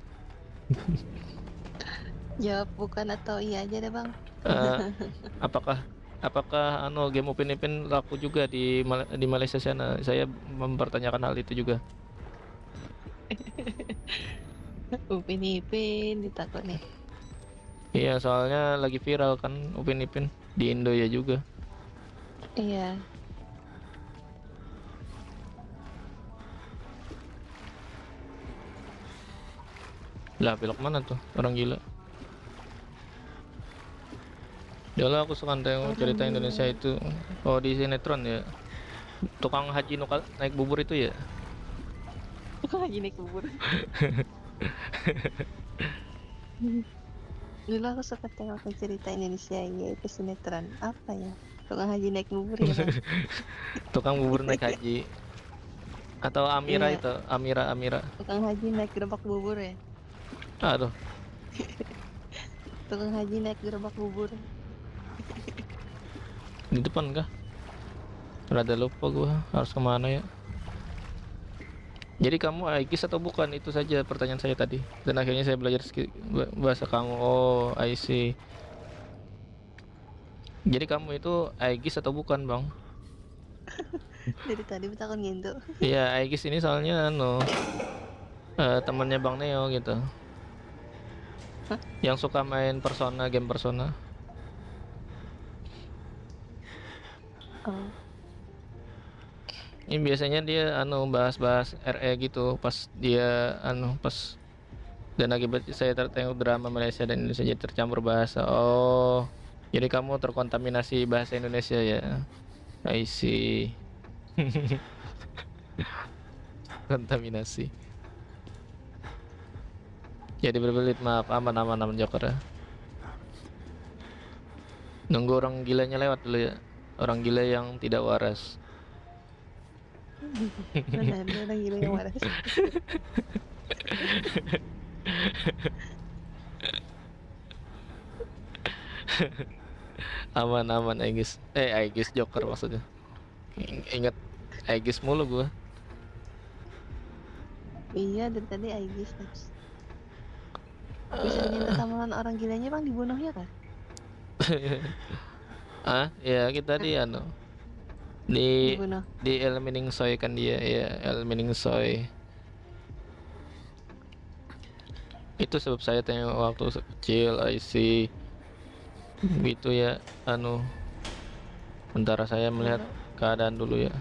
Jawab bukan atau iya aja deh bang. Eh, apakah apakah game Upin Ipin laku juga di Malaysia sana? Saya mempertanyakan hal itu juga. Upin Ipin ditakut nih. Iya, soalnya lagi viral kan Upin Ipin di Indo ya juga. Iya. Lah belok mana tuh orang gila? Dulu aku suka tengok cerita Indonesia itu. Oh, di sinetron ya. Tukang haji naik bubur itu ya. Kok lagi naik bubur? Dulu aku suka tengok cerita Indonesia yaitu sinetron apa ya? Tukang haji naik bubur ya bang. Tukang bubur naik haji. Atau Amira Iya. itu, Amira. Tukang haji naik gerobak bubur ya. Aduh, Tukang haji naik gerobak bubur. di depan kah? Rada lupa gua harus kemana ya. Jadi kamu Aegis atau bukan, itu saja pertanyaan saya tadi. Dan akhirnya saya belajar bahasa kamu. Oh, I see. Jadi kamu itu Aegis atau bukan, Bang? Dari tadi takut ngintu. Iya, Aegis ini soalnya temannya Bang Neo gitu. Hah? Yang suka main Persona, game Persona. Oh. Ini biasanya dia bahas-bahas RE gitu pas dia pas, dan akibat saya tertengok drama Malaysia dan Indonesia jadi tercampur bahasa. Oh, jadi kamu terkontaminasi bahasa Indonesia ya. I see. Kontaminasi. Jadi berbelit, maaf. Aman Joker ya. Nunggu orang gilanya lewat dulu ya. Orang gila yang tidak waras. Mana ada orang gila yang waras. Aman Aegis. Aegis Joker maksudnya. Ingat Aegis mulu gua. Iya dari tadi Aegis terus. Bisa nyentuh tamalan orang gilanya bang dibunuhnya kan? Ya kita di Dibunuh. El Mening Soy kan dia ya, El Mening Soy. Itu sebab saya tengok waktu kecil IC gitu ya, sementara saya melihat keadaan dulu ya.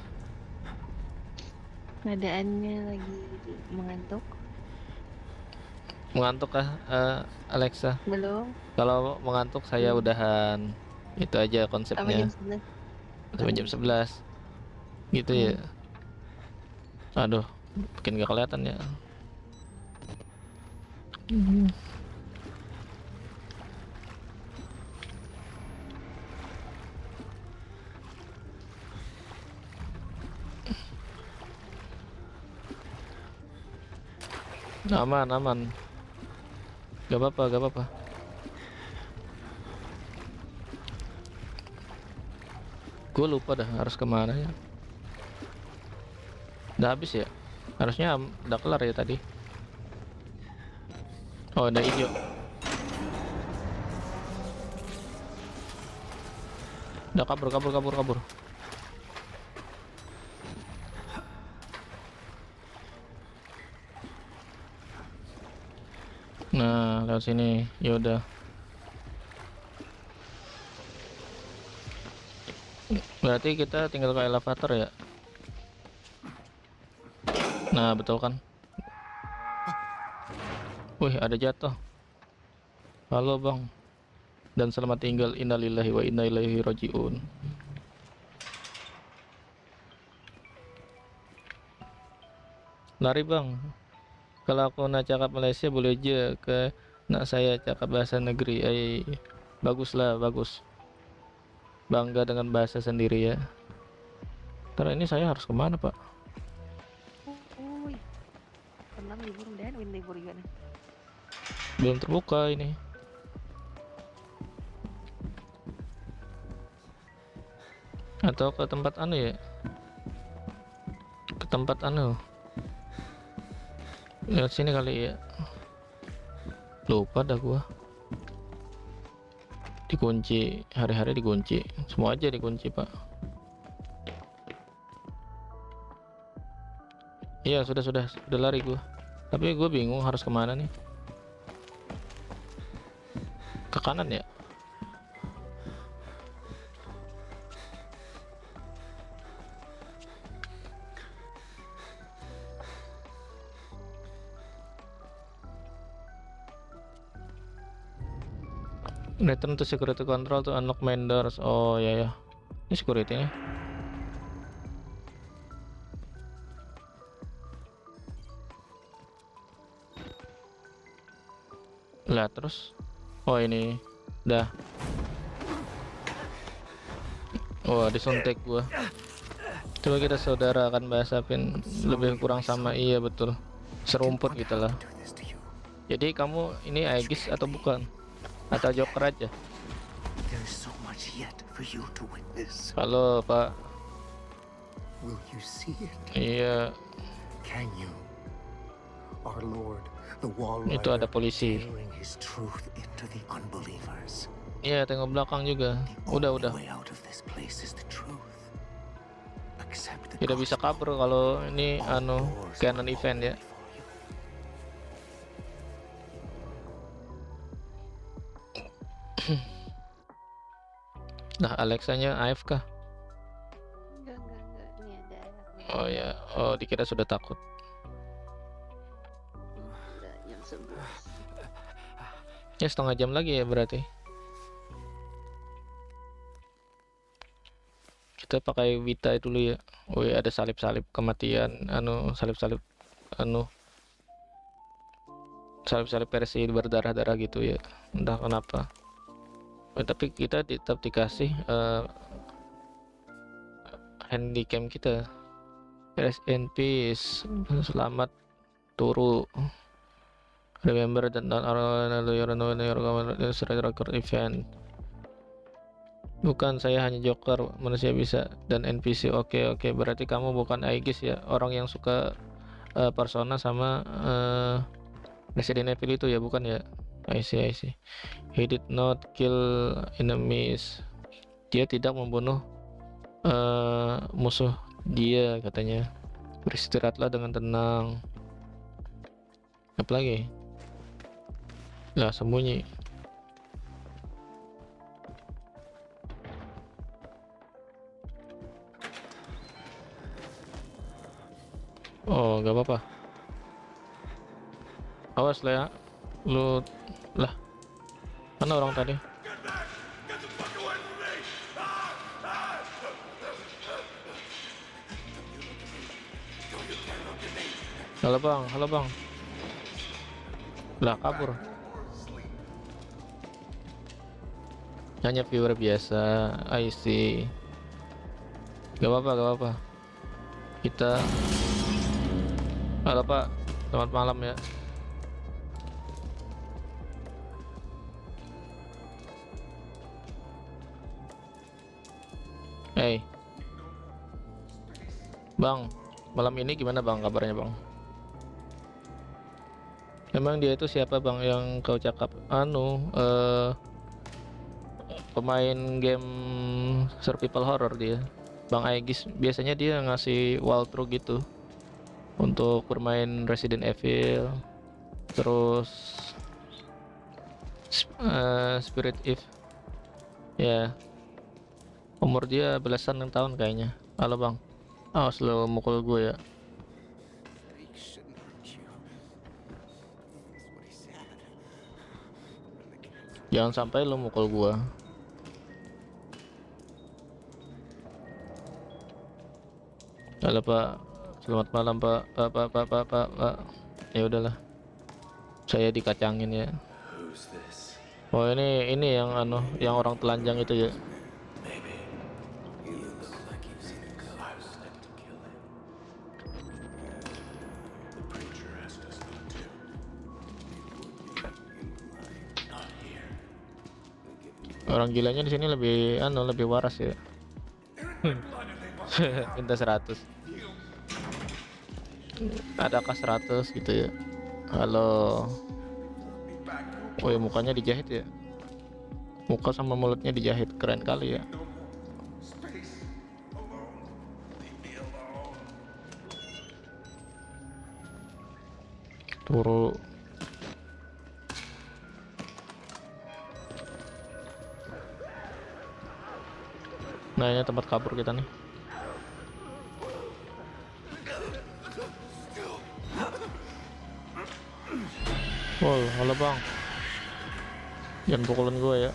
Keadaannya lagi mengantuk. Mengantuk kah, Alexa? Belum. Kalau mengantuk saya udahan. Itu aja Sampai konsepnya. jam 11. Sampai jam 11 gitu ya. Aduh, bikin gak kelihatan ya. Aman, aman. Gak apa-apa, gak apa-apa. Gue lupa dah harus kemana ya. Udah habis ya? Harusnya udah kelar ya tadi. Oh, udah hijau. Udah kabur, kabur, kabur, kabur. Nah, lewat sini. Ya udah. Berarti kita tinggal ke elevator ya. Nah, betul kan? Wih, ada jatuh. Halo, Bang. Dan selamat tinggal. Innalillahi wa inna ilaihi rajiun. Lari, Bang. Kalau aku nak cakap Malaysia boleh je ke nak saya cakap bahasa negeri. Baguslah, bagus. Bangga dengan bahasa sendiri ya. Ntar ini saya harus kemana, Pak? Uy. Tenang libur dan win libur juga nih. Belum terbuka ini. Atau ke tempat anu ya? Ke tempat anu. Lihat sini kali ya. Lupa dah gua. Dikunci, hari-hari dikunci. Semua aja dikunci, Pak. Iya, sudah lari gua. Tapi gua bingung harus kemana nih. Ke kanan ya? Return to security control to unlock main doors. Oh ya ya. Ini security nya. Lah terus. Oh ini. Dah. Oh disuntik gua. Coba kita saudara akan bahas pin lebih kurang sama. Iya betul. Serumput gitu lah. Do this to you. Jadi kamu ini Aegis atau bukan? Atau Joker aja? There is so much yet for you to witness. Halo Pak. Will you see it? Iya. Can you? Our Lord, the Wall Itu ada Rider, polisi. tearing his truth into the unbelievers. Iya tengok belakang juga. The Udah only udah. way out of this place is the truth. Accept the Tidak bisa gospel. kabur kalau ini All anu doors canon are event ya. open before you. Nah Alexanya AFK. Enggak. Ini ada. Oh ya. Oh dikira sudah takut. Ada yang 11. Ya setengah jam lagi ya berarti. Kita pakai Vita dulu ya. Oh ya ada salib-salib kematian. Anu salib-salib anu salib-salib versi berdarah-darah gitu ya. Entah kenapa. Tapi kita tetap dikasih handycam kita. Rest in peace. Selamat turu. Remember that not all record event. Bukan, saya hanya Joker, manusia bisa, dan NPC. Oke, berarti kamu bukan Aegis ya, orang yang suka Persona sama Resident Evil itu ya, bukan ya? I see. He did not kill enemies. Dia tidak membunuh musuh dia, katanya. Beristirahatlah dengan tenang. Apa lagi? Lah, sembunyi. Oh, gak apa-apa. Awas lah ya. Lu lah. Mana orang tadi? Halo bang. Lah kabur. Hanya viewer biasa. I see. Gak apa-apa. Kita. Halo Pak, selamat malam ya. Hey, Bang, malam ini gimana Bang kabarnya Bang? Emang dia itu siapa Bang yang kau cakap? Pemain game survival horror dia. Bang Aegis, biasanya dia ngasih walkthrough gitu untuk bermain Resident Evil, terus Spirit Eve. Ya, umur dia belasan tahun kayaknya. Halo Bang. Oh, selalu mukul gue ya. He shouldn't hurt you. That's what he said. And the cancer. Jangan sampai lu mukul gua. Halo Pak, selamat malam Pak. Pak. Ya udahlah, saya dikacangin ya. Who's this? Oh ini yang yang orang telanjang itu ya. Maybe. You look like you've seen a ghost. I was sent to kill him. The preacher asked us not to. It would be in the light, not here. We'll give him Orang gilanya di sini lebih lebih waras ya. Minta 100. Adakah 100 gitu ya? Halo. Oh ya, mukanya dijahit ya. Muka sama mulutnya dijahit, keren kali ya. Turu. Nah ini tempat kabur kita nih. Wow, halo bang. Jangan pukulin gue ya.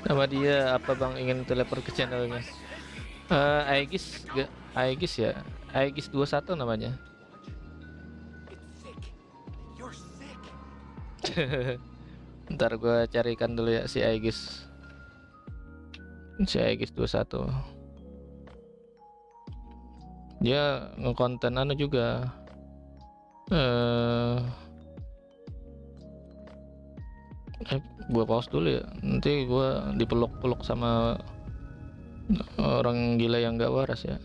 Nama dia apa bang, ingin teleport ke channelnya? Aegis ya. Aegis 21 namanya. You're sick. Ntar gue carikan dulu ya si Aegis. Si Aegis 21. Dia ngekonten juga. Gua pause dulu ya. Nanti gua dipeluk-peluk sama orang gila yang gak waras ya.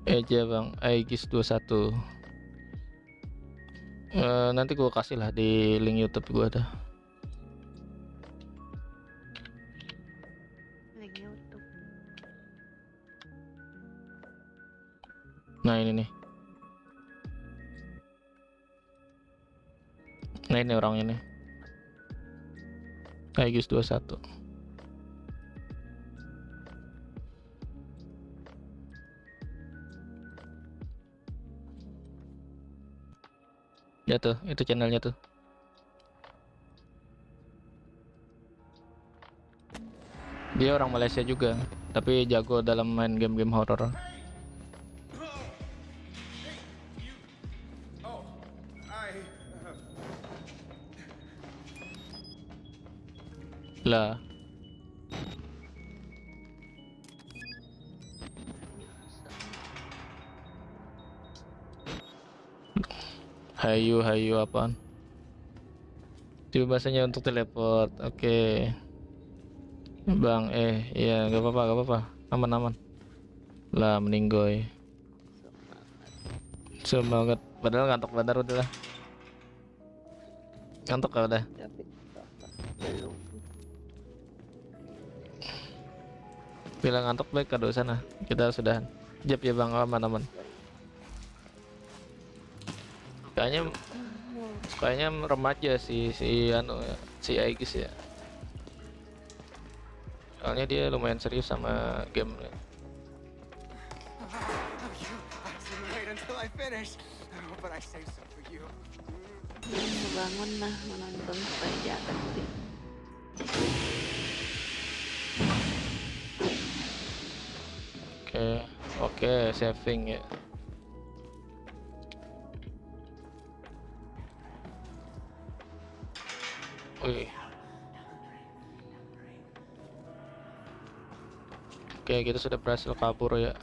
Eja bang, Aegis 21. Nanti gua kasih lah di link YouTube gua dah. Link YouTube. Nah ini nih. Nah ini orangnya nih. Aegis 21. Ya tuh, itu channelnya tuh. Dia orang Malaysia juga, tapi jago dalam main game-game horror. Lah. Hayu apaan? Itu bahasanya untuk teleport. Oke. Bang, iya gak apa-apa. Aman. Lah meninggoy. Semangat. Padahal ngantuk bener udah lah. Ngantuk gak udah? Tapi belum. Bilang ngantuk baik kado sana. Kita sudahan. Jap ya bang, aman. Kayaknya remaja si Aegis ya. Soalnya dia lumayan serius sama game. You asked me to wait until I finish. But I say so for you. Bangun lah menonton supaya jangan sih. Oke, saving ya. Wih. Oke, kita sudah berhasil kabur ya.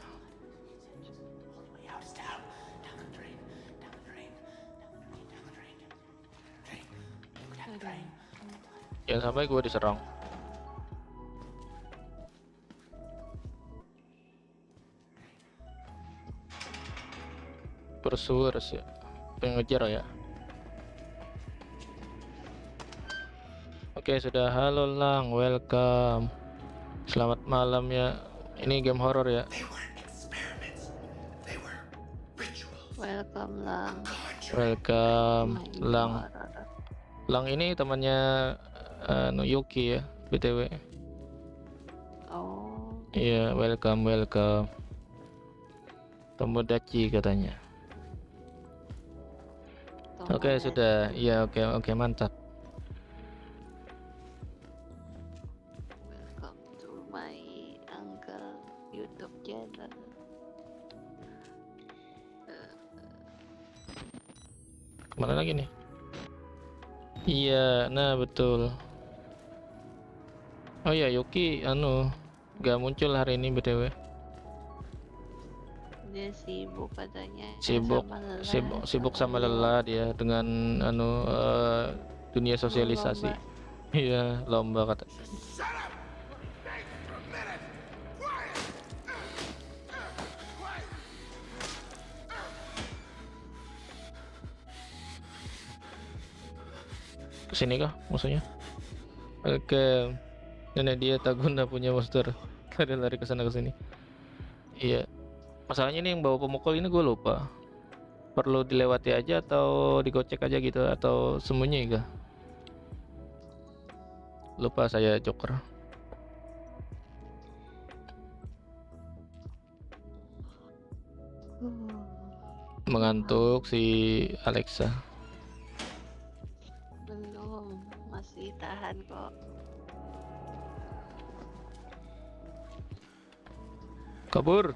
Jangan sampai gue diserang. Pursuers ya, pengejar ya. Oke sudah, halo Lang, welcome. Selamat malam ya. Ini game horror ya. They weren't experiments. They were rituals. Welcome Lang. Welcome Main Lang. horror. Lang ini temannya Yuki ya, BTW. Oh, Iya, welcome, welcome. Tomodachi katanya. Oke, Tomodachi. sudah. Iya, oke, mantap. Welcome to my uncle YouTube channel. Kemana lagi nih? Iya, nah betul. Oh ya, Yuki gak muncul hari ini BTW. Dia sibuk katanya. Sibuk, sama lelah, sibuk sama lelah dia dengan dunia sosialisasi. lomba. Iya, lomba kata. Kesini kah musuhnya? Oke, nenek dia tak guna punya monster. Lari-lari ke sana ke sini. Iya. Masalahnya ini yang bawa pemukul ini gue lupa. Perlu dilewati aja atau digocek aja gitu atau sembunyi kah? Lupa saya, Joker. Mengantuk si Alexa. Belum, masih tahan kok. Kabur.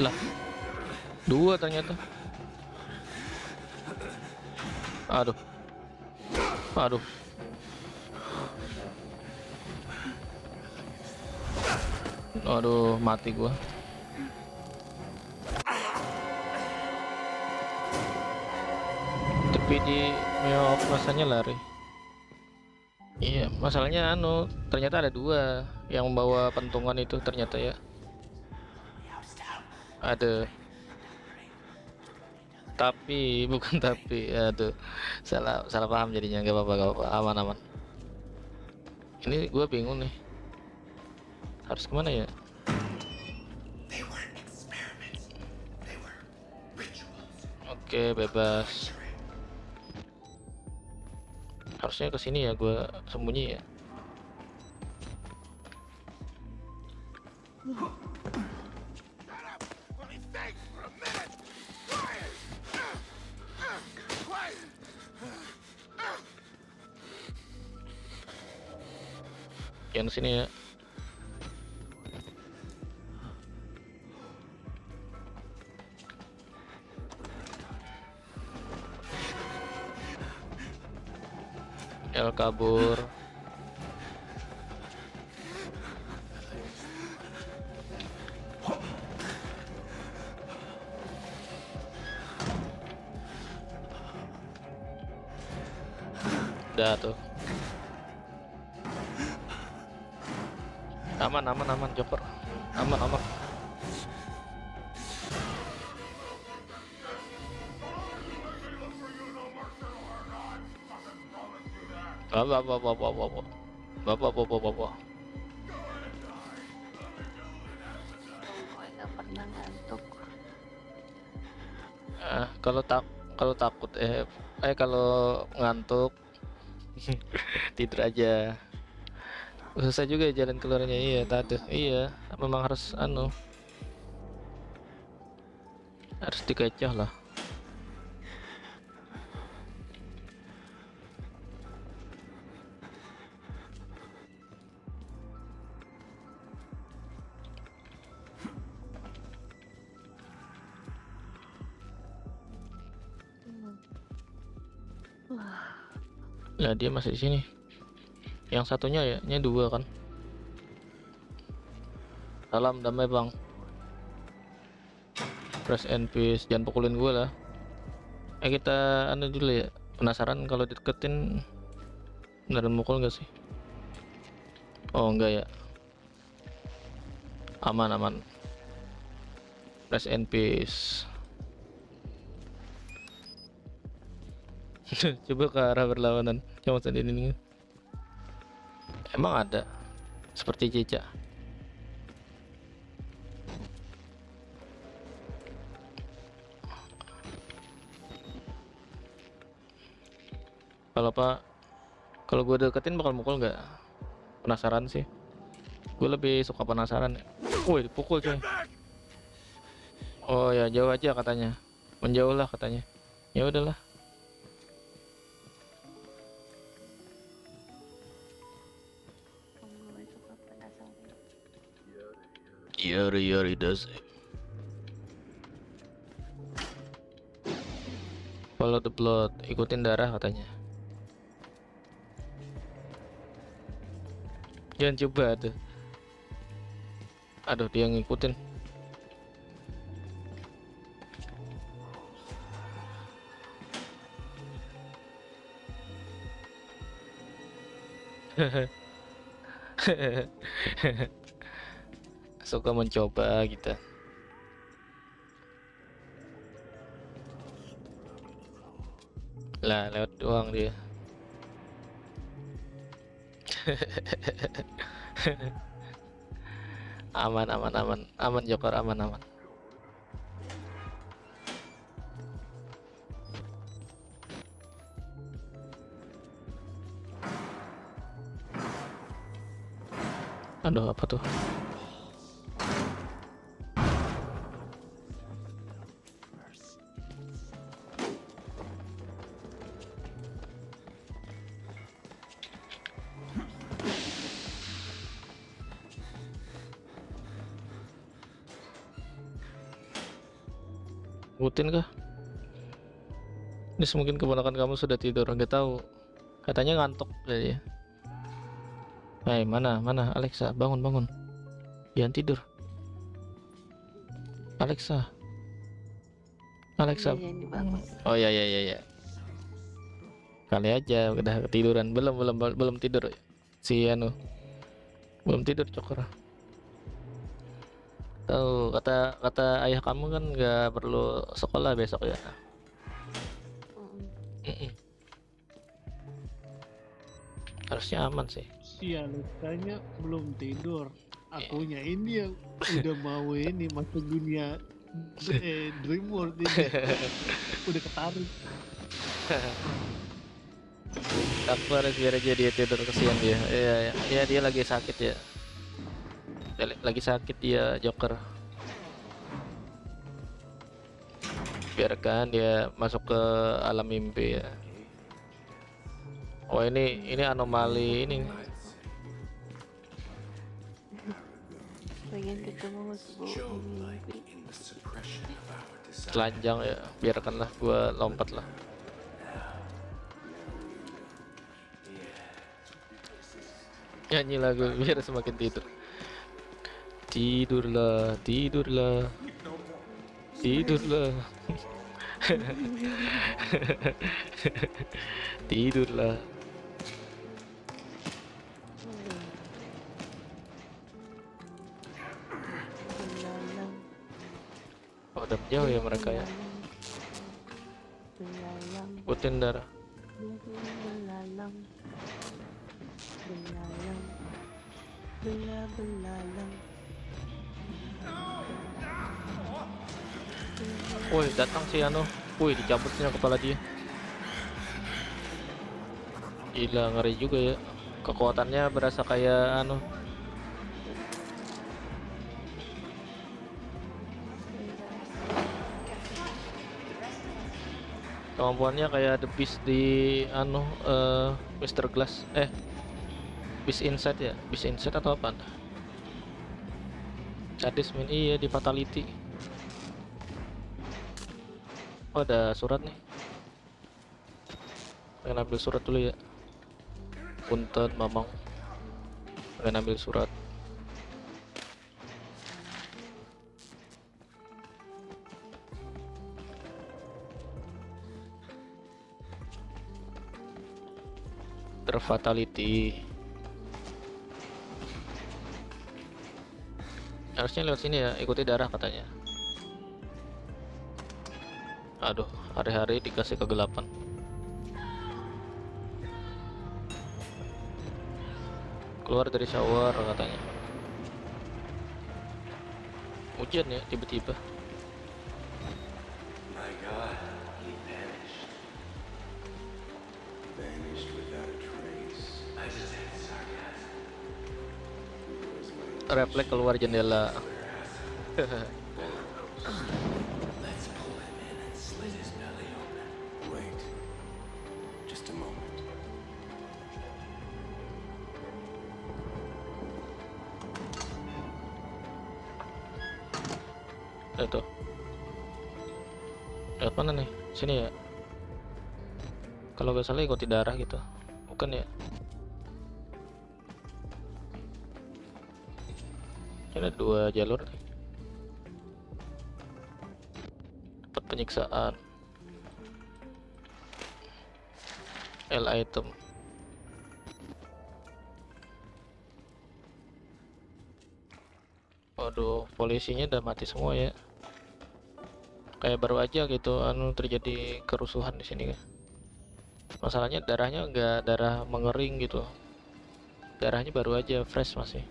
Lah. Dua ternyata. Aduh. Aduh. Aduh, mati gua. Tapi di meok rasanya lari. Iya, masalahnya ternyata ada dua yang membawa pentungan itu ternyata ya. Ada. Tapi bukan tapi, aduh. Salah paham jadinya, nggak apa-apa, aman. Ini gua bingung nih. Harus kemana ya? They weren't experiments. They were rituals. Oke, bebas. Harusnya ke sini ya, gua sembunyi ya. Yang sini ya. El kabur. Udah tuh. Aman, Joker. Aman. Bapak. Gue gak pernah ngantuk. Kalau takut kalau ngantuk tidur aja. Susah juga ya jalan keluarnya. Iya, tadi. Iya, memang harus harus dikecoh lah. Lah dia masih di sini. Yang satunya ya, ini dua kan. Salam damai bang. Rest and peace. Jangan pukulin gue lah. Kita anu dulu ya. Penasaran kalau deketin beneran mukul nggak sih? Oh enggak ya. Aman. Rest in peace. Coba ke arah berlawanan. Cuma tadi ini. Emang ada seperti Cica. Kalau gue deketin bakal mukul nggak? Penasaran sih. Gue lebih suka penasaran. Woi, dipukul coy. Oh ya, jauh aja katanya. Menjauh lah katanya. Ya udahlah. Kamu lebih suka penasaran. Yari does. Follow the blood, ikutin darah katanya. Jangan coba tuh. Aduh, dia ngikutin. Suka mencoba gitu. Lah, lewat doang dia. Aman Joker, aman. Aduh, apa tuh? Ngikutin kah? Ini mungkin keponakan kamu sudah tidur, nggak tahu. Katanya ngantuk kayaknya. Hai, mana Alexa, bangun. Jangan tidur. Alexa. Jangan dibangun. Oh ya. Kali aja udah ketiduran. Belum tidur. Si anu. Belum tidur Joker. Tahu kata ayah kamu kan nggak perlu sekolah besok ya. Harusnya aman sih. Si Alexanya belum tidur. Akunya ini yang udah mau ini masuk dunia Dream World ini. Udah ketarik. Aku harus biar aja dia tidur, kesian dia. Iya dia lagi sakit ya. Lagi sakit dia Joker. Biarkan dia masuk ke alam mimpi ya. Oh ini anomali ini. Pengen ketemu sebuah mimpi. In the suppression of our desire. Telanjang ya, biarkanlah gua lompat lah. Nyanyi lagu biar semakin tidur. Tidurlah. Tidurlah. Belalang, Oh, udah jauh ya mereka ya. belalang, Ikutin darah. belalang, belalang. Woi, datang si anu. Woi, dicabutnya kepala dia. Gila, ngeri juga ya. Kekuatannya berasa kayak anu. Kemampuannya kayak The Beast di anu Mr. Glass. Beast Inside ya? Beast Inside atau apa? Sadis min, iya di Fatality. Oh, ada surat nih. Pengen ambil surat dulu ya. Punten mamang. Pengen ambil surat. trigger fatality. Harusnya lewat sini ya, ikuti darah katanya. Aduh, hari-hari dikasih kegelapan. Keluar dari shower katanya. Hujan ya tiba-tiba. My God, he vanished. Vanished without a trace. I just had sarcasm. Where's my Refleks keluar jendela. Let's pull him in and slit his belly open. Wait. Just a moment. Itu. Lewat mana nih? Sini ya. Kalau gak salah ikuti darah gitu. Bukan ya? Ini ada 2 jalur nih. Tempat penyiksaan. L item. Waduh, polisinya udah mati semua ya. Kayak baru aja gitu terjadi kerusuhan di sini kan. Masalahnya darahnya nggak darah mengering gitu. Darahnya baru aja fresh masih.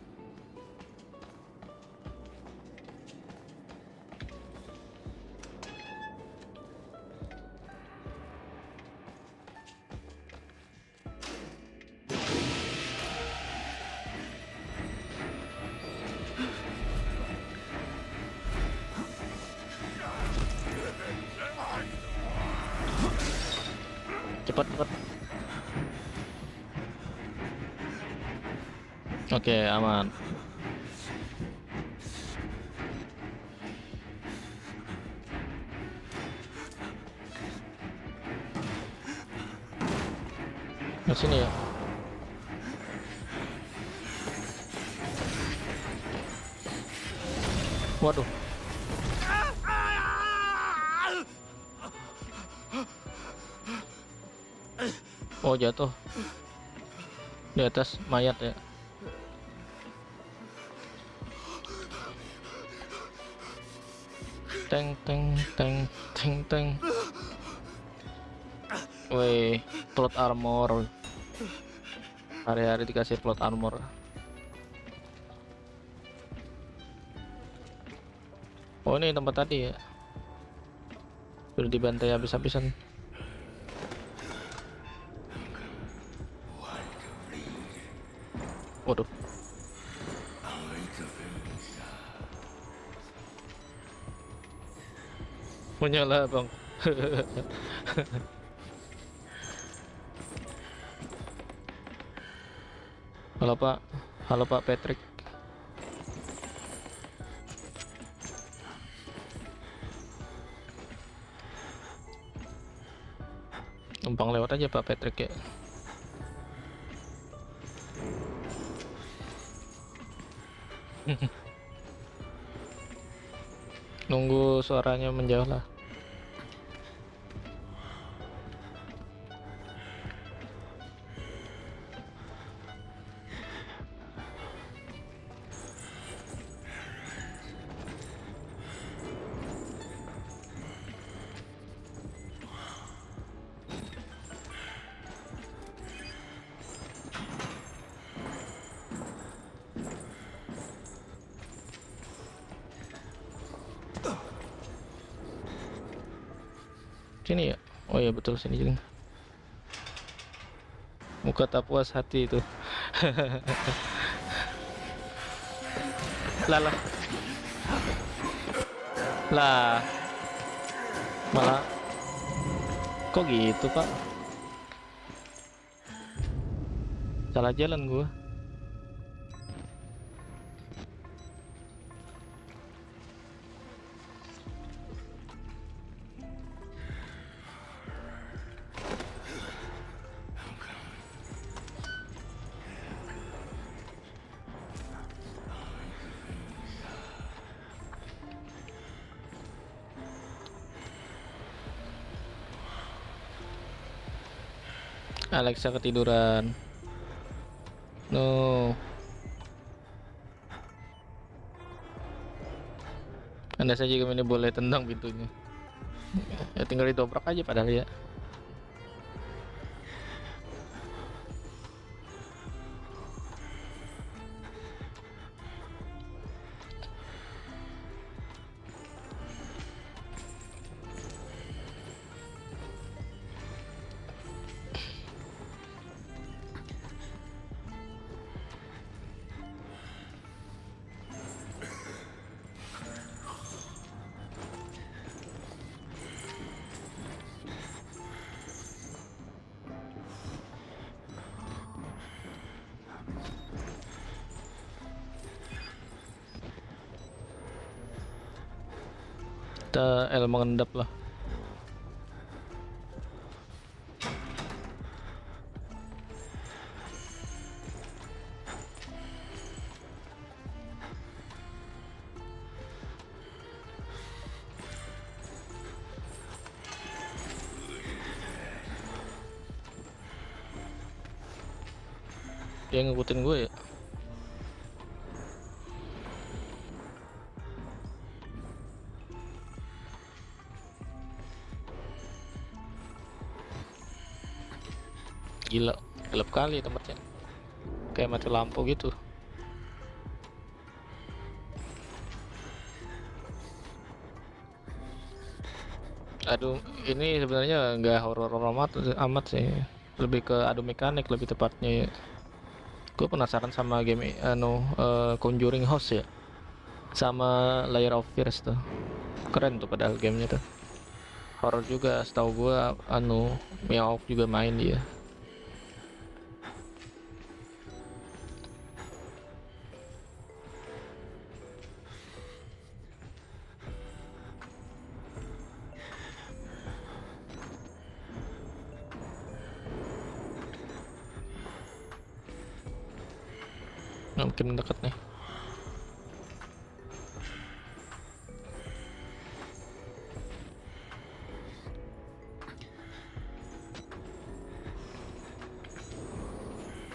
Cepat. Oke, aman. Di sini ya. Waduh. Oh, jatuh di atas mayat ya. Teng teng teng teng teng. Woi, plot armor. Hari-hari dikasih plot armor. Oh, ini tempat tadi ya. Sudah dibantai habis-habisan. Waduh. Menyala bang. Halo Pak Patrick. Numpang lewat aja Pak Patrick ya. Nunggu suaranya menjauh lah. Sini ya. Oh ya betul, sini juga. Muka tak puas hati itu. Lah malah kok gitu Pak, salah jalan gua. Alexa ketiduran. No. Anda saja kami ini boleh tendang pintunya. Ya tinggal didobrak aja padahal ya. Kita L mengendap lah. Dia ngikutin gue ya. Gila, gelap kali tempatnya. Kayak mati lampu gitu. Aduh, ini sebenarnya nggak horor amat sih. Lebih ke adu mekanik lebih tepatnya ya. Gue penasaran sama game Conjuring House ya. Sama Layer of Fears tuh. Keren tuh padahal gamenya tuh. Horor juga, setahu gua Meow juga main dia. Mungkin mendekat nih.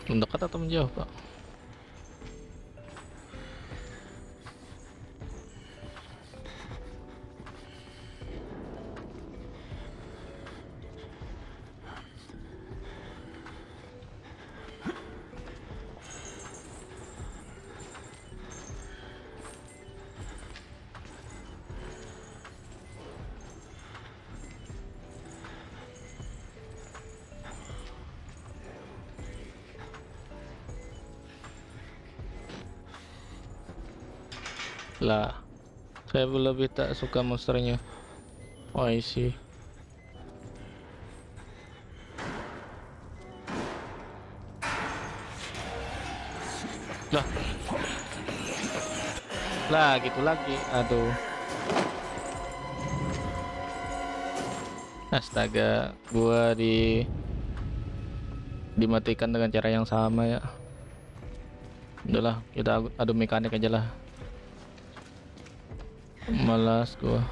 Mendekat atau menjauh, Pak? Lah, saya lebih tak suka monsternya. Oh, I see. Lah gitu lagi. Aduh. Astaga, gua dimatikan dengan cara yang sama ya. Udahlah, kita adu mekanik aja lah. Malas gua.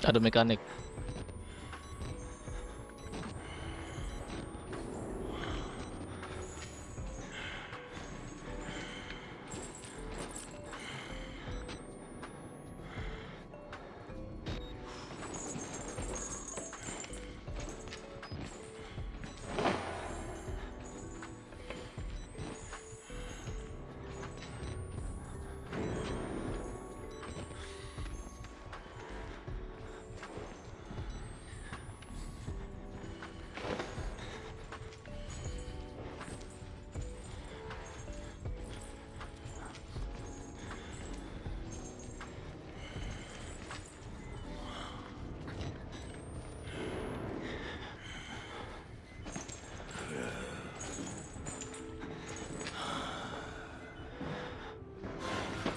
Adu mekanik.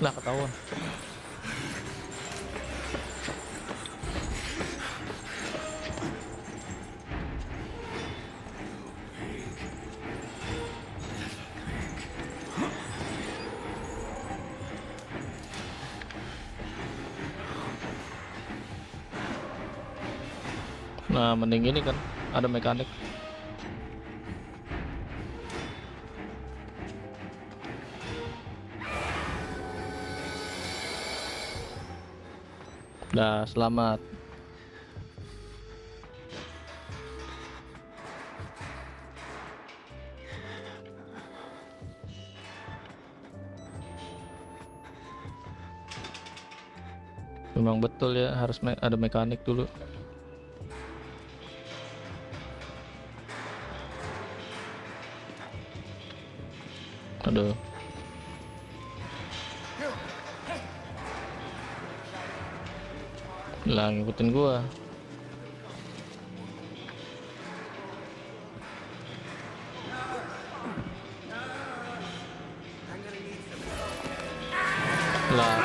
Lah ketahuan. Nah, mending ini kan ada mekanik. Nah, selamat. Memang betul ya, harus ada mekanik dulu. Aduh. Lah, ngikutin gua. Lah.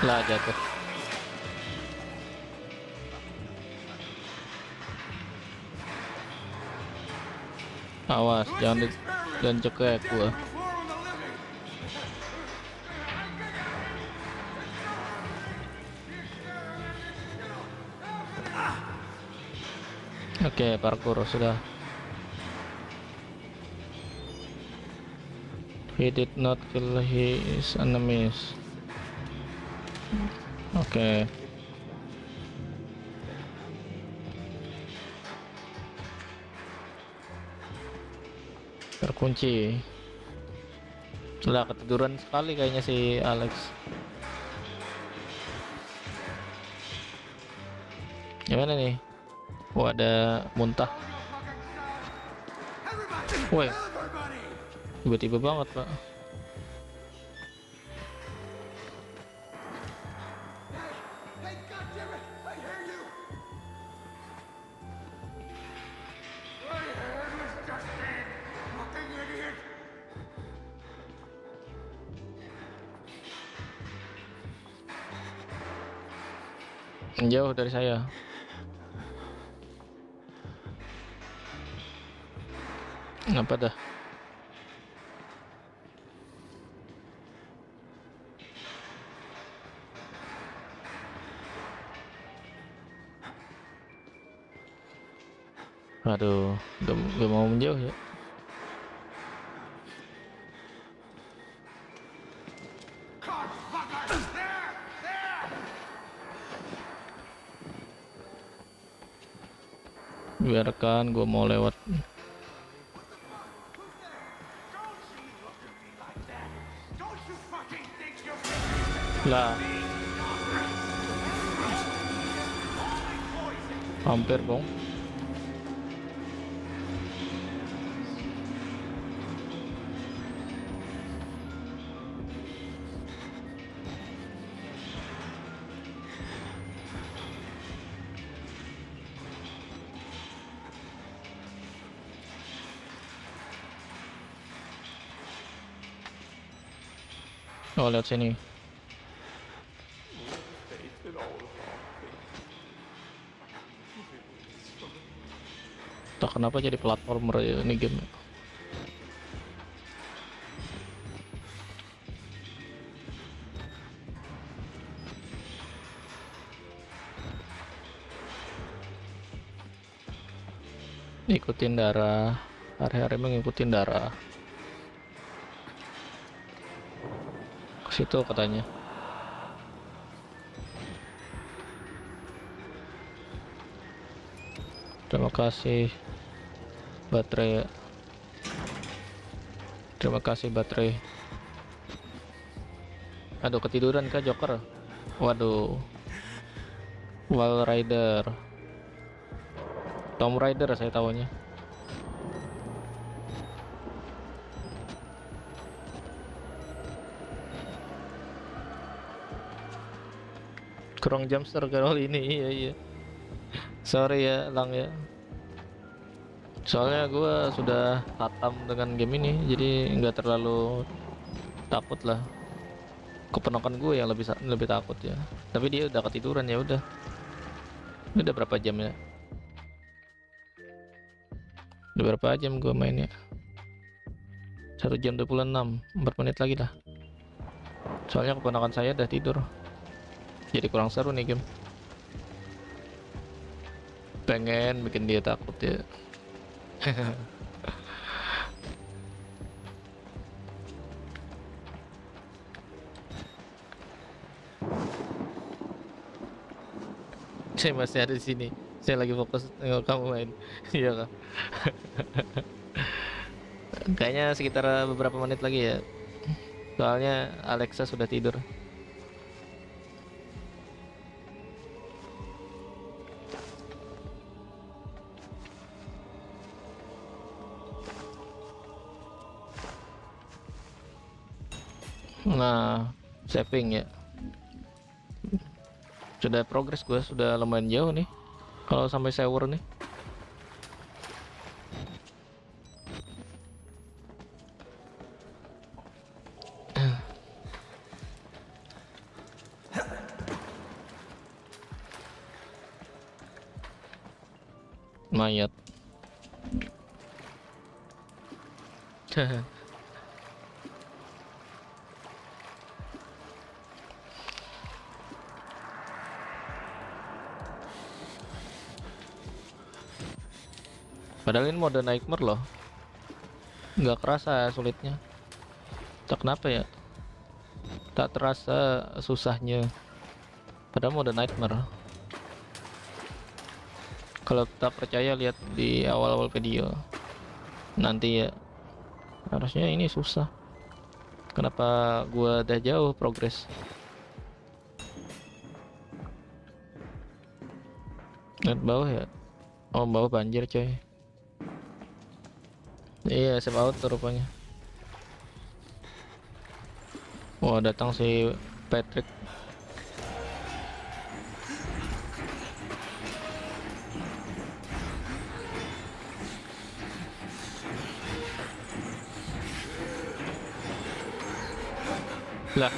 Lah, jatuh. Awas, jangan cekek gua. Oke, parkour sudah. He did not kill his enemies. Oke. Terkunci. Lah, ketiduran sekali kayaknya si Alex. Gimana nih? Oh, ada muntah. Woi, tiba-tiba banget, Pak. Jauh dari saya. Apa dah? Aduh, gak mau menjauh ya. Biarkan, gue mau lewat. Lah, hampir dong. Oh, lihat sini. Tak kenapa jadi platformer ya ini game. Ikutin darah, hari-hari mengikuti darah. Ke situ katanya. Terima kasih baterai. Terima kasih baterai. Aduh, ketiduran kah Joker? Waduh. Wall Rider. Tomb Raider saya tahunya. Kurang jumpster kali ini, iya. Sorry ya, Lang ya. Soalnya gue sudah hatam dengan game ini, jadi nggak terlalu takut lah. Keponakan gue yang lebih takut ya. Tapi dia udah ketiduran ya udah. Udah berapa jam ya? Udah berapa jam gue mainnya? 1 jam 26, 4 menit lagi lah. Soalnya keponakan saya udah tidur. Jadi kurang seru nih game. Pengen bikin dia takut ya. Saya masih ada di sini. Saya lagi fokus nengok kamu main. Iya kak. Kayaknya sekitar beberapa menit lagi ya. Soalnya Alexa sudah tidur. Nah, saving ya. Sudah progres gue, sudah lumayan jauh nih. Kalau sampai sewer nih. Mayat. Padahal ini mode nightmare loh. Nggak kerasa sulitnya. Tak kenapa ya. Tak terasa susahnya. Padahal mode nightmare. Kalau tak percaya lihat di awal-awal video. Nanti ya. Harusnya ini susah. Kenapa gua udah jauh progres? Lihat bawah ya. Oh bawah banjir coy. Iya, save out rupanya. Wah, datang si Patrick. Lah.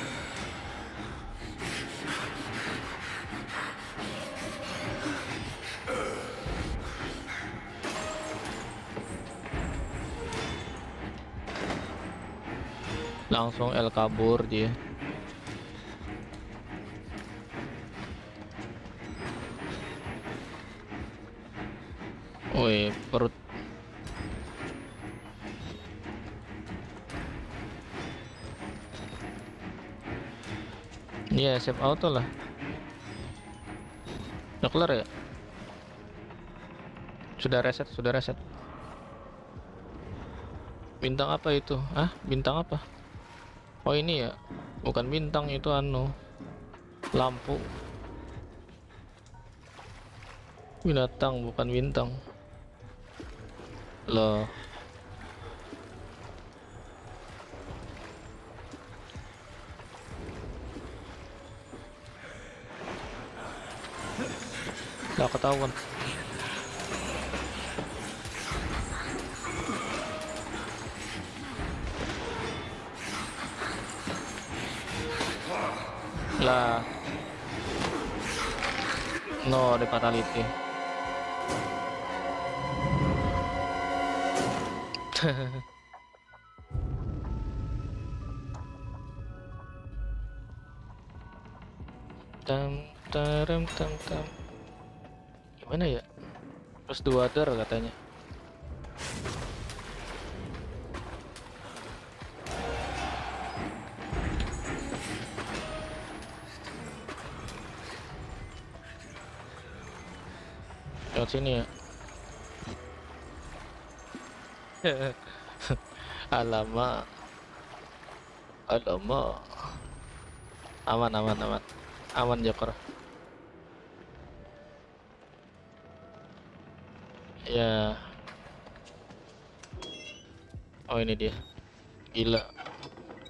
Langsung L kabur dia. Woi, perut. Iya, save auto lah. Udah kelar ya? Sudah reset, sudah reset. Bintang apa itu? Ah, bintang apa? Oh ini ya, bukan bintang itu anu, lampu. Binatang bukan bintang. Loh. Nggak ketahuan. Lah. No, the fatality. Tam taram tam tam. Gimana ya? Plus 2 other katanya. Lewat sini ya. Alamak. Alamak. Aman aman aman. Aman Joker. Ya. Oh ini dia. Gila.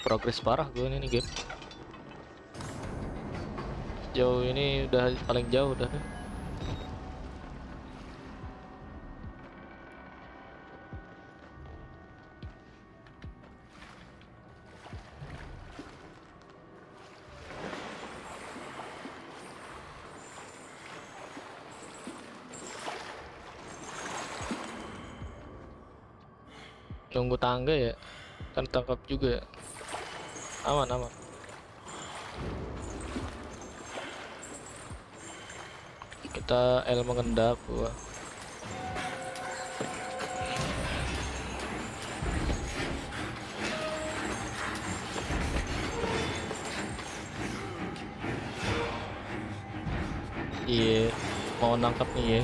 Progres parah gue ini game. Jauh ini udah paling jauh udah. Nunggu tangga ya, kan tangkap juga ya. Aman aman. Kita L mengendap gua. Iya, mau nangkap nih ya.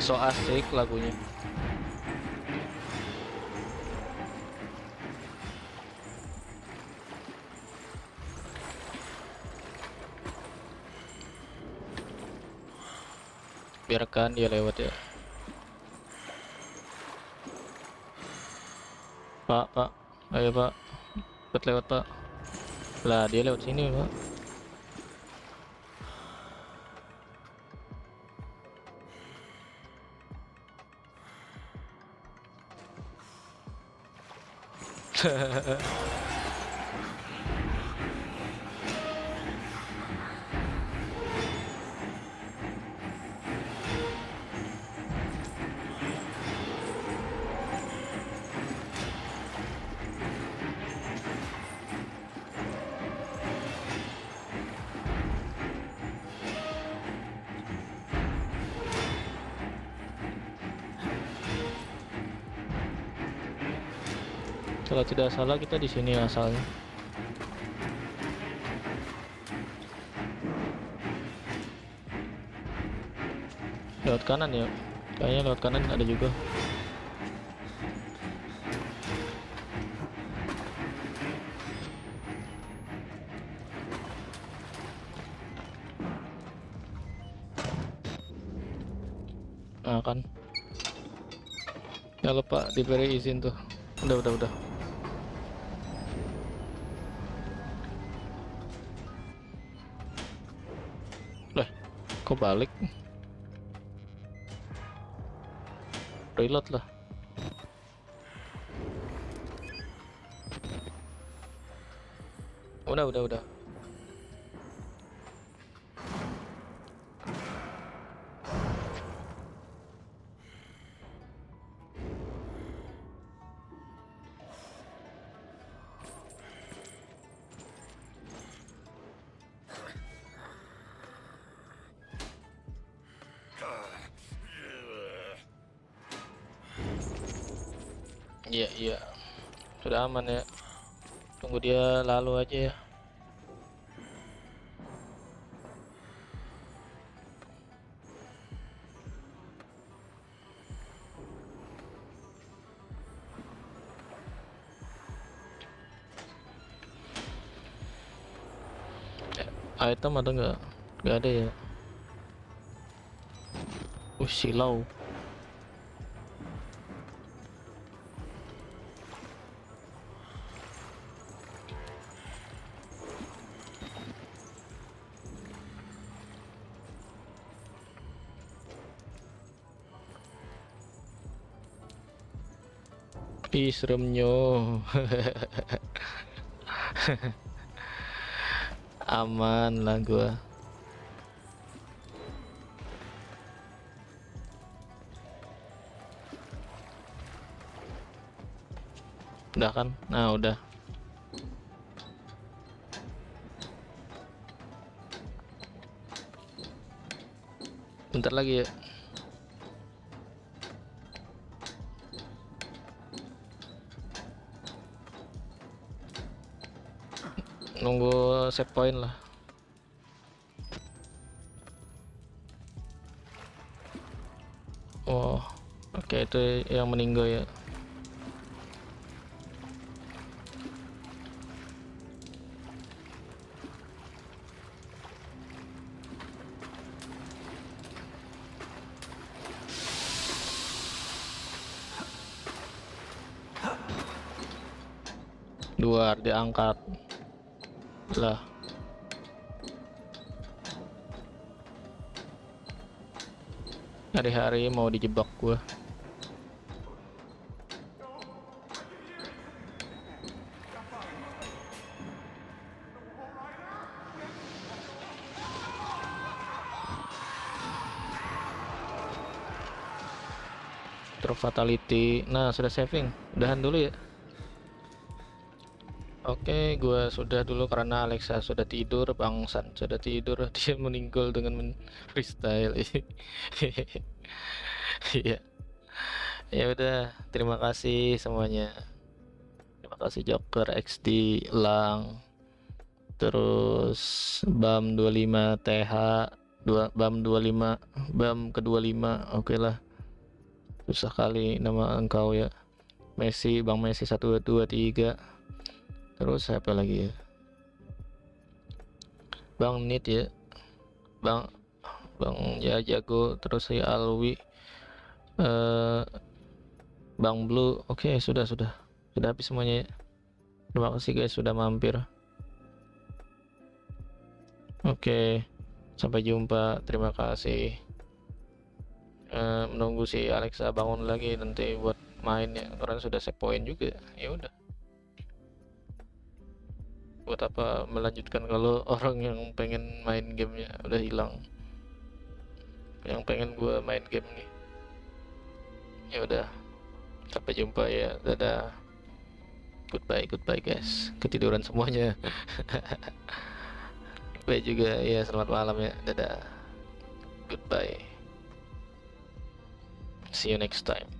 So asik lagunya. Biarkan dia lewat ya. Pak, ayo Pak, cepet lewat Pak. Lah dia lewat sini Pak. Kalau tidak salah kita di sini asalnya. Lewat kanan ya. Kayaknya lewat kanan ada juga. Nah kan. Ya lupa diberi izin tuh. Udah. Lah, kok balik? Reload lah. Udah. Iya. Sudah aman ya. Tunggu dia lalu aja ya. Item ada nggak? Nggak ada ya. Silau. Ih, seremnya. Aman lah gua. Udah kan? Nah, udah. Bentar lagi ya. Nunggu save point lah. Oh, oke, itu yang meninggal ya. Luar diangkat lah. Hari-hari mau dijebak gua. True Fatality. Nah, sudah saving. Udahan dulu ya. Oke, gua sudah dulu karena Alexa sudah tidur, Bangsan sudah tidur, dia meninggal dengan freestyle. Iya. Ya udah, terima kasih semuanya. Terima kasih Joker, XD, Lang, terus BAM 25, TH, BAM 25, BAM ke 25. Oke lah. Susah kali nama engkau ya. Messi, Bang Messi 1 2 3. Terus siapa lagi ya? Bang Nit ya. Bang ya jago, terus si Alwi, Bang Blue. Oke, sudah habis semuanya ya. Terima kasih guys sudah mampir. Oke, sampai jumpa. Terima kasih. Menunggu si Alexa bangun lagi nanti buat main ya, karena sudah save point juga. Ya udah. Buat apa melanjutkan kalau orang yang pengen main gamenya udah hilang, yang pengen gua main game nih. Ya udah, sampai jumpa ya, dadah, goodbye guys, ketiduran semuanya. Bye juga ya, selamat malam ya, dadah, goodbye, see you next time.